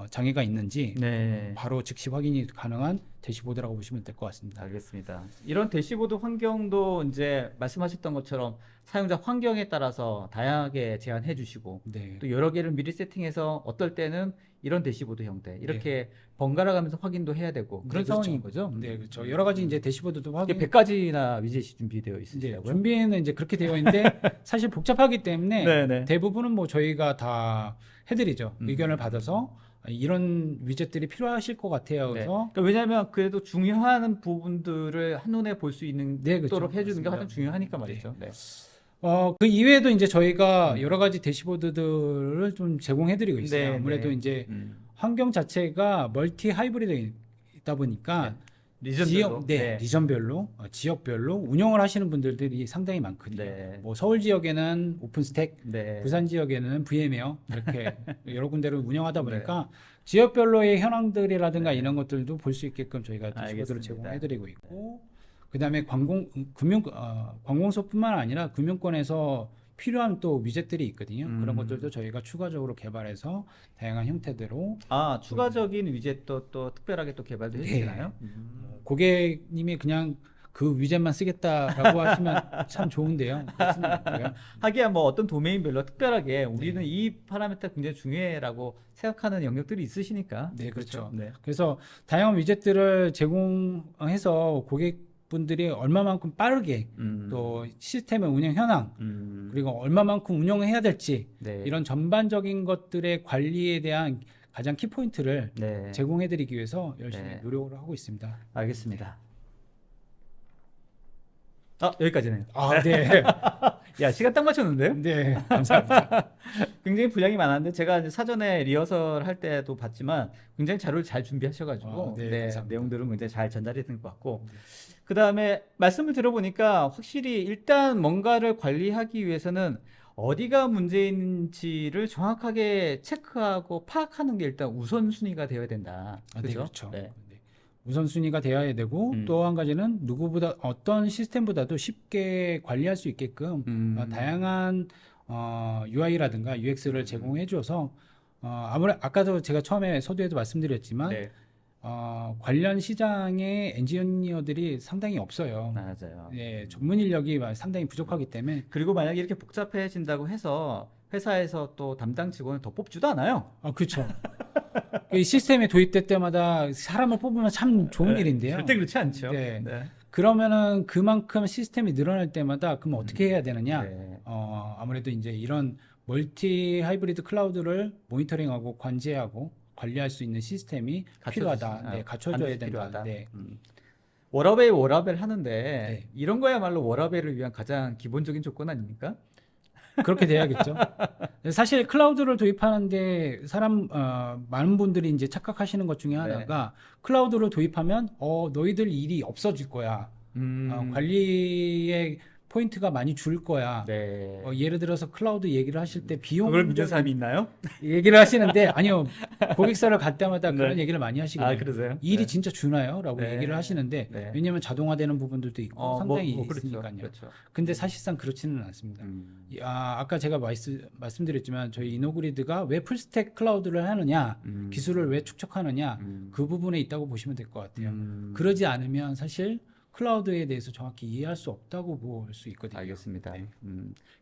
Speaker 2: 장애가 있는지
Speaker 1: 네.
Speaker 2: 바로 즉시 확인이 가능한 대시보드라고 보시면 될 것 같습니다.
Speaker 1: 알겠습니다. 이런 대시보드 환경도 이제 말씀하셨던 것처럼 사용자 환경에 따라서 다양하게 제한해 주시고
Speaker 2: 네.
Speaker 1: 또 여러 개를 미리 세팅해서 어떨 때는 이런 대시보드 형태 이렇게 번갈아 가면서 확인도 해야 되고 그런
Speaker 2: 네,
Speaker 1: 상황인
Speaker 2: 그렇죠.
Speaker 1: 거죠.
Speaker 2: 네, 그렇죠. 여러 가지 이제 대시보드도 확인.
Speaker 1: 이게 100가지나 위젯이 준비되어
Speaker 2: 네,
Speaker 1: 있으시다고요?
Speaker 2: 준비는 이제 그렇게 되어 있는데 사실 복잡하기 때문에
Speaker 1: 네네.
Speaker 2: 대부분은 뭐 저희가 다 해드리죠. 의견을 받아서 이런 위젯들이 필요하실 것 같아요.
Speaker 1: 네.
Speaker 2: 그래서
Speaker 1: 그러니까 왜냐하면 그래도 중요한 부분들을 한눈에 볼 수 있는
Speaker 2: 네, 그렇죠.
Speaker 1: 도록 해주는 게
Speaker 2: 맞습니다.
Speaker 1: 가장 중요하니까 말이죠. 네.
Speaker 2: 그 이외에도 이제 저희가 여러 가지 대시보드들을 좀 제공해드리고 있어요.
Speaker 1: 네,
Speaker 2: 아무래도
Speaker 1: 네.
Speaker 2: 이제 환경 자체가 멀티 하이브리드이다 보니까
Speaker 1: 리전별로.
Speaker 2: 리전별로, 지역별로 운영을 하시는 분들이 상당히 많거든요.
Speaker 1: 네.
Speaker 2: 뭐 서울 지역에는 오픈스택,
Speaker 1: 네.
Speaker 2: 부산 지역에는 VM웨어 이렇게 여러 군데를 운영하다 보니까 지역별로의 현황들이라든가 이런 것들도 볼 수 있게끔 저희가 대시보드를
Speaker 1: 알겠습니다.
Speaker 2: 제공해드리고 있고, 그다음에 관공서뿐만 아니라 금융권에서 필요한 또 위젯들이 있거든요. 그런 것들도 저희가 추가적으로 개발해서 다양한 형태대로
Speaker 1: 추가적인 위젯도 또 특별하게 또 개발도
Speaker 2: 네.
Speaker 1: 해주시나요?
Speaker 2: 고객님이 그냥 그 위젯만 쓰겠다라고 하시면 참 좋은데요. 그렇지는 않고요.
Speaker 1: 하기야 뭐 어떤 도메인별로 특별하게 우리는 이 파라미터 굉장히 중요해라고 생각하는 영역들이 있으시니까.
Speaker 2: 네, 그렇죠.
Speaker 1: 네.
Speaker 2: 그래서 다양한 위젯들을 제공해서 고객분들이 얼마만큼 빠르게 또 시스템의 운영 현황 그리고 얼마만큼 운영을 해야 될지
Speaker 1: 네.
Speaker 2: 이런 전반적인 것들의 관리에 대한 가장 키포인트를
Speaker 1: 네.
Speaker 2: 제공해드리기 위해서 열심히
Speaker 1: 네.
Speaker 2: 노력을 하고 있습니다.
Speaker 1: 알겠습니다. 여기까지네요.
Speaker 2: 아, 네.
Speaker 1: 야, 시간 딱 맞췄는데요?
Speaker 2: 네, 감사합니다.
Speaker 1: 굉장히 분량이 많았는데 제가 이제 사전에 리허설 할 때도 봤지만 굉장히 자료를 잘 준비하셔가지고
Speaker 2: 네,
Speaker 1: 네,
Speaker 2: 감사합니다.
Speaker 1: 내용들은 굉장히 잘 전달이 된 것 같고 그 다음에 말씀을 들어보니까 확실히 일단 뭔가를 관리하기 위해서는 어디가 문제인지를 정확하게 체크하고 파악하는 게 일단 우선순위가 되어야 된다.
Speaker 2: 네,
Speaker 1: 그죠?
Speaker 2: 그렇죠.
Speaker 1: 네.
Speaker 2: 네. 우선순위가 되어야 되고
Speaker 1: 음.
Speaker 2: 또 한 가지는 누구보다 어떤 시스템보다도 쉽게 관리할 수 있게끔 다양한 UI라든가 UX를 제공해줘서 아까도 제가 처음에 서두에도 말씀드렸지만
Speaker 1: 네.
Speaker 2: 관련 시장의 엔지니어들이 상당히 없어요.
Speaker 1: 맞아요.
Speaker 2: 네, 전문 인력이 상당히 부족하기 때문에
Speaker 1: 그리고 만약에 이렇게 복잡해진다고 해서 회사에서 또 담당 직원을 더 뽑지도 않아요.
Speaker 2: 그렇죠. 이 시스템에 도입될 때마다 사람을 뽑으면 참 좋은
Speaker 1: 네,
Speaker 2: 일인데요.
Speaker 1: 절대 그렇지 않죠.
Speaker 2: 네.
Speaker 1: 네.
Speaker 2: 그러면은 그만큼 시스템이 늘어날 때마다 그럼 어떻게 해야 되느냐?
Speaker 1: 네.
Speaker 2: 아무래도 이제 이런 멀티 하이브리드 클라우드를 모니터링하고 관제하고 관리할 수 있는 시스템이 필요하다. 네, 갖춰줘야
Speaker 1: 반드시
Speaker 2: 된다.
Speaker 1: 필요하다.
Speaker 2: 네.
Speaker 1: 워라밸 하는데
Speaker 2: 네.
Speaker 1: 이런 거야말로 워라밸을 위한 가장 기본적인 조건 아닙니까?
Speaker 2: 그렇게 돼야겠죠. 사실 클라우드를 도입하는데 많은 분들이 이제 착각하시는 것 중에 하나가 클라우드를 도입하면 너희들 일이 없어질 거야. 관리의 포인트가 많이 줄 거야.
Speaker 1: 네.
Speaker 2: 예를 들어서 클라우드 얘기를 하실 때 비용
Speaker 1: 그걸 믿는 사람이 있나요?
Speaker 2: 얘기를 하시는데 아니요, 고객사를 갈 때마다
Speaker 1: 네.
Speaker 2: 그런 얘기를 많이 하시거든요.
Speaker 1: 그러세요?
Speaker 2: 일이
Speaker 1: 네.
Speaker 2: 진짜 주나요? 라고
Speaker 1: 네.
Speaker 2: 얘기를 하시는데
Speaker 1: 네.
Speaker 2: 왜냐하면 자동화되는 부분들도 있고 상당히
Speaker 1: 그렇죠.
Speaker 2: 있으니까요.
Speaker 1: 그렇죠.
Speaker 2: 근데 사실상 그렇지는 않습니다. 아까 제가 말씀드렸지만 저희 이노그리드가 왜 풀스택 클라우드를 하느냐, 기술을 왜 축적하느냐, 그 부분에 있다고 보시면 될 것 같아요. 그러지 않으면 사실 클라우드에 대해서 정확히 이해할 수 없다고 볼 수 있거든요.
Speaker 1: 알겠습니다.
Speaker 2: 네.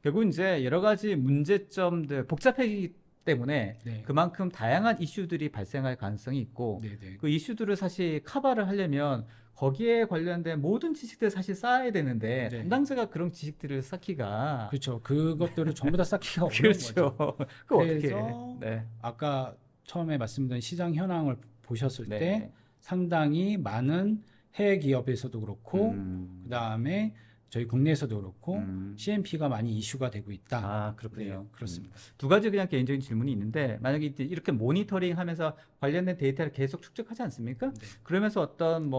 Speaker 1: 결국 이제 여러 가지 문제점들 복잡하기 때문에
Speaker 2: 네.
Speaker 1: 그만큼 다양한 이슈들이 발생할 가능성이 있고
Speaker 2: 네네.
Speaker 1: 그 이슈들을 사실 커버를 하려면 거기에 관련된 모든 지식들을 사실 쌓아야 되는데
Speaker 2: 네.
Speaker 1: 담당자가 그런 지식들을 쌓기가
Speaker 2: 그렇죠. 그것들을 전부 다 쌓기가 어려운
Speaker 1: 그렇죠.
Speaker 2: 거죠.
Speaker 1: 그 어떻게
Speaker 2: 그래서
Speaker 1: 네.
Speaker 2: 아까 처음에 말씀드린 시장 현황을 보셨을
Speaker 1: 네.
Speaker 2: 때 상당히 많은 해외 기업에서도 그렇고 그다음에 저희 국내에서도 그렇고 CMP가 많이 이슈가 되고 있다.
Speaker 1: 그렇군요.
Speaker 2: 네, 그렇습니다.
Speaker 1: 두 가지 그냥 개인적인 질문이 있는데 만약에 이렇게 모니터링 하면서 관련된 데이터를 계속 축적하지 않습니까?
Speaker 2: 네.
Speaker 1: 그러면서 어떤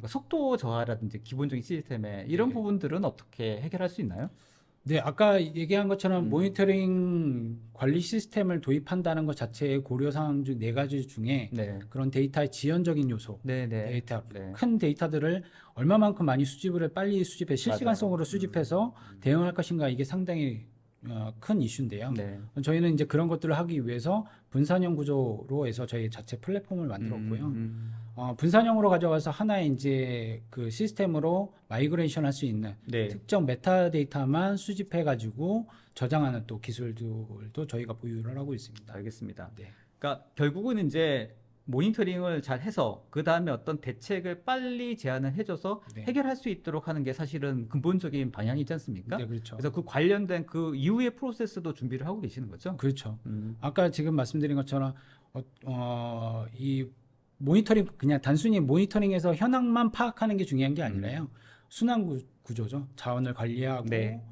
Speaker 1: 속도 저하라든지 기본적인 시스템에 이런
Speaker 2: 네.
Speaker 1: 부분들은 어떻게 해결할 수 있나요?
Speaker 2: 네, 아까 얘기한 것처럼 모니터링 관리 시스템을 도입한다는 것 자체의 고려 사항 중 네 가지 중에
Speaker 1: 네.
Speaker 2: 그런 데이터의 지연적인 요소,
Speaker 1: 네, 네.
Speaker 2: 데이터,
Speaker 1: 네.
Speaker 2: 큰 데이터들을 얼마만큼 많이 빨리 수집해 실시간성으로 수집해서 대응할 것인가 이게 상당히 큰 이슈인데요.
Speaker 1: 네.
Speaker 2: 저희는 이제 그런 것들을 하기 위해서 분산형 구조로 해서 저희 자체 플랫폼을 만들었고요. 분산형으로 가져가서 하나의 이제 그 시스템으로 마이그레이션 할 수 있는
Speaker 1: 네.
Speaker 2: 특정 메타데이터만 수집해 가지고 저장하는 또 기술들도 저희가 보유를 하고 있습니다.
Speaker 1: 알겠습니다.
Speaker 2: 네.
Speaker 1: 그러니까 결국은 이제 모니터링을 잘 해서 그 다음에 어떤 대책을 빨리 제안을 해줘서
Speaker 2: 네.
Speaker 1: 해결할 수 있도록 하는 게 사실은 근본적인 방향이지 않습니까?
Speaker 2: 네, 그렇죠.
Speaker 1: 그래서 그 관련된 그 이후의 프로세스도 준비를 하고 계시는 거죠?
Speaker 2: 그렇죠.
Speaker 1: 음.
Speaker 2: 아까 지금 말씀드린 것처럼 이 모니터링 그냥 단순히 모니터링에서 현황만 파악하는 게 중요한 게 아니라요. 순환 구조죠. 자원을 관리하고
Speaker 1: 네.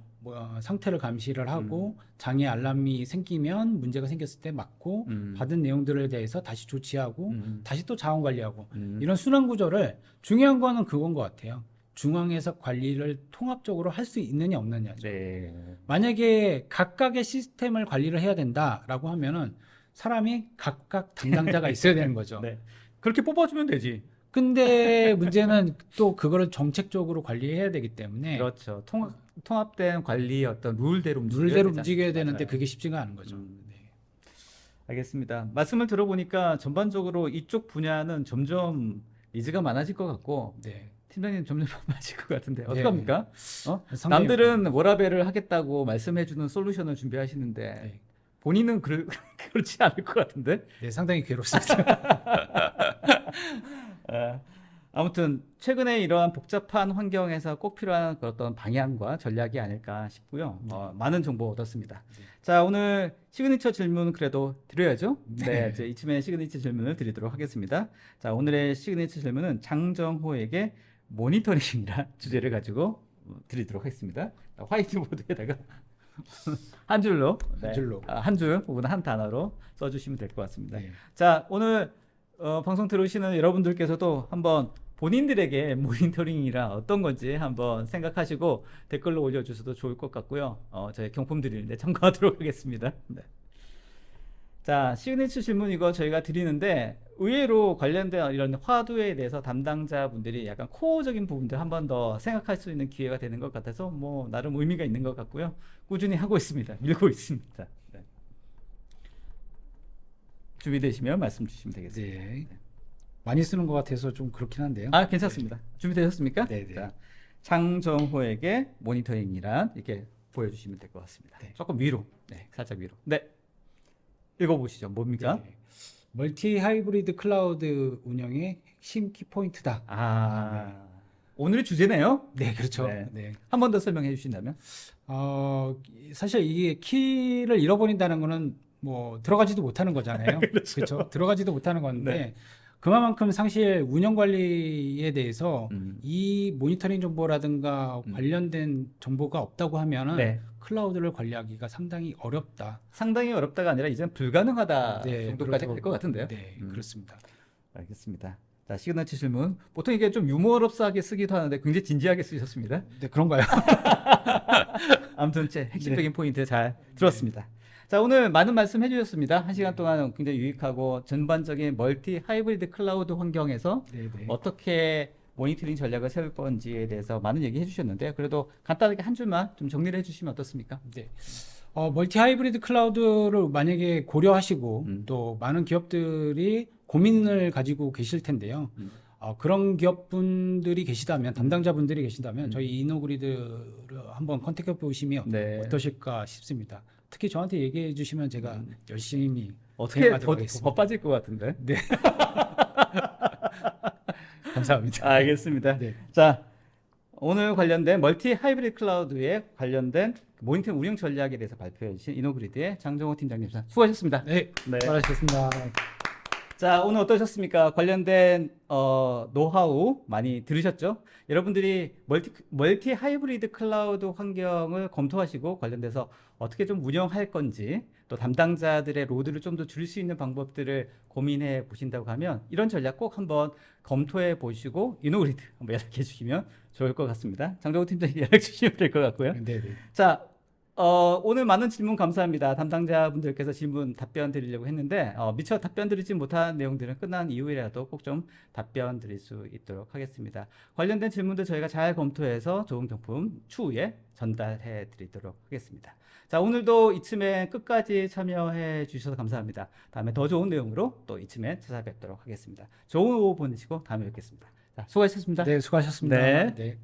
Speaker 2: 상태를 감시를 하고 장애 알람이 생기면 문제가 생겼을 때 막고 받은 내용들에 대해서 다시 조치하고 다시 또 자원 관리하고 이런 순환 구조를 중요한 거는 그건 것 같아요. 중앙에서 관리를 통합적으로 할 수 있느냐 없느냐죠.
Speaker 1: 네.
Speaker 2: 만약에 각각의 시스템을 관리를 해야 된다라고 하면은 사람이 각각 담당자가 있어야 되는 거죠.
Speaker 1: 네. 그렇게 뽑아주면 되지.
Speaker 2: 근데 문제는 또 그거를 정책적으로 관리해야 되기 때문에
Speaker 1: 그렇죠. 통합된 관리의 어떤 룰대로
Speaker 2: 룰대로
Speaker 1: 되지
Speaker 2: 움직여야
Speaker 1: 않습니까?
Speaker 2: 되는데
Speaker 1: 맞아요.
Speaker 2: 그게 쉽지가 않은 거죠. 네.
Speaker 1: 알겠습니다. 말씀을 들어보니까 전반적으로 이쪽 분야는 점점 니즈가 많아질 것 같고
Speaker 2: 네.
Speaker 1: 팀장님 점점 많아질 것 같은데
Speaker 2: 네.
Speaker 1: 어떡합니까?
Speaker 2: 상당히
Speaker 1: 남들은 워라밸을 하겠다고 말씀해주는 솔루션을 준비하시는데
Speaker 2: 네.
Speaker 1: 본인은 그렇지 않을 것 같은데?
Speaker 2: 네, 상당히 괴롭습니다.
Speaker 1: 아무튼 최근에 이러한 복잡한 환경에서 꼭 필요한 그런 어떤 방향과 전략이 아닐까 싶고요. 많은 정보 얻었습니다. 자, 오늘 시그니처 질문 그래도 드려야죠. 네, 이제 이쯤에 시그니처 질문을 드리도록 하겠습니다. 자, 오늘의 시그니처 질문은 장정호에게 모니터링이라 주제를 가지고 드리도록 하겠습니다. 화이트보드에다가 한 줄로,
Speaker 2: 한 줄로.
Speaker 1: 한 줄 혹은 한 단어로 써주시면 될 것 같습니다.
Speaker 2: 네.
Speaker 1: 자, 오늘 방송 들으시는 여러분들께서도 한번 본인들에게 모니터링이라 어떤 건지 한번 생각하시고 댓글로 올려주셔도 좋을 것 같고요. 저희 경품 드리는데 참고하도록 하겠습니다. 네. 자, 시그니처 질문 이거 저희가 드리는데 의외로 관련된 이런 화두에 대해서 담당자분들이 약간 코어적인 부분들 한 번 더 생각할 수 있는 기회가 되는 것 같아서 뭐 나름 의미가 있는 것 같고요. 꾸준히 하고 있습니다. 밀고 있습니다. 네. 준비되시면 말씀 주시면 되겠습니다.
Speaker 2: 네. 많이 쓰는 것 같아서 좀 그렇긴 한데요.
Speaker 1: 아, 괜찮습니다. 준비되셨습니까?
Speaker 2: 네, 네.
Speaker 1: 자, 장정호에게 모니터링이란 이렇게 보여주시면 될 것 같습니다.
Speaker 2: 네.
Speaker 1: 조금 위로, 네, 살짝 위로. 네, 읽어보시죠. 뭡니까?
Speaker 2: 네. 멀티 하이브리드 클라우드 운영의 핵심 키포인트다.
Speaker 1: 오늘의 주제네요.
Speaker 2: 네, 그렇죠.
Speaker 1: 네.
Speaker 2: 네.
Speaker 1: 한 번 더 설명해 주신다면?
Speaker 2: 사실 이게 키를 잃어버린다는 거는 뭐 들어가지도 못하는 거잖아요. 그렇죠. 들어가지도 못하는 건데
Speaker 1: 네.
Speaker 2: 그만큼 사실 운영 관리에 대해서
Speaker 1: 음.
Speaker 2: 이 모니터링 정보라든가 관련된 정보가 없다고 하면은
Speaker 1: 네.
Speaker 2: 클라우드를 관리하기가 상당히 어렵다.
Speaker 1: 상당히 어렵다가 아니라 이제는 불가능하다
Speaker 2: 네,
Speaker 1: 정도까지
Speaker 2: 그렇다고-
Speaker 1: 될 것 같은데요.
Speaker 2: 네, 그렇습니다.
Speaker 1: 알겠습니다. 자, 시그너처 질문. 보통 이게 좀 유머럽스하게 쓰기도 하는데 굉장히 진지하게 쓰셨습니다.
Speaker 2: 네, 그런가요?
Speaker 1: 아무튼 제 핵심적인 포인트 잘 들었습니다. 자, 오늘 많은 말씀 해주셨습니다. 한 시간 동안 굉장히 유익하고 전반적인 멀티 하이브리드 클라우드 환경에서
Speaker 2: 네, 네.
Speaker 1: 어떻게 모니터링 전략을 세울 건지에 대해서 많은 얘기 해주셨는데요. 그래도 간단하게 한 줄만 좀 정리를 해주시면 어떻습니까?
Speaker 2: 네. 멀티 하이브리드 클라우드를 만약에 고려하시고 또 많은 기업들이 고민을 가지고 계실 텐데요. 그런 기업분들이 계시다면, 담당자분들이 계시다면 저희 이노그리드를 한번 컨택해 보시면
Speaker 1: 네.
Speaker 2: 어떠실까 싶습니다. 특히 저한테 얘기해 주시면 제가 열심히
Speaker 1: 어떻게
Speaker 2: 진행하도록
Speaker 1: 더
Speaker 2: 하겠습니다.
Speaker 1: 빠질 것 같은데?
Speaker 2: 네. 감사합니다.
Speaker 1: 알겠습니다.
Speaker 2: 네.
Speaker 1: 자, 오늘 관련된 멀티 하이브리드 클라우드에 관련된 모니터링 운영 전략에 대해서 발표해 주신 이노그리드의 장정호 팀장님 수고하셨습니다.
Speaker 2: 네,
Speaker 1: 네.
Speaker 2: 수고하셨습니다.
Speaker 1: 자, 오늘 어떠셨습니까? 관련된 노하우 많이 들으셨죠? 여러분들이 멀티 하이브리드 클라우드 환경을 검토하시고 관련돼서 어떻게 좀 운영할 건지 또 담당자들의 로드를 좀 더 줄일 수 있는 방법들을 고민해 보신다고 하면 이런 전략 꼭 한번 검토해 보시고 이노그리드 한번 연락해 주시면 좋을 것 같습니다. 장정호 팀장님 연락 주시면 될 것 같고요.
Speaker 2: 네, 네.
Speaker 1: 자, 오늘 많은 질문 감사합니다. 담당자분들께서 질문 답변 드리려고 했는데 미처 답변 드리지 못한 내용들은 끝난 이후에라도 꼭 좀 답변 드릴 수 있도록 하겠습니다. 관련된 질문들 저희가 잘 검토해서 좋은 경품 추후에 전달해 드리도록 하겠습니다. 자, 오늘도 이쯤에 끝까지 참여해 주셔서 감사합니다. 다음에 더 좋은 내용으로 또 이쯤에 찾아뵙도록 하겠습니다. 좋은 오후 보내시고 다음에 뵙겠습니다. 자, 수고하셨습니다.
Speaker 2: 네, 수고하셨습니다.
Speaker 1: 네.
Speaker 2: 네.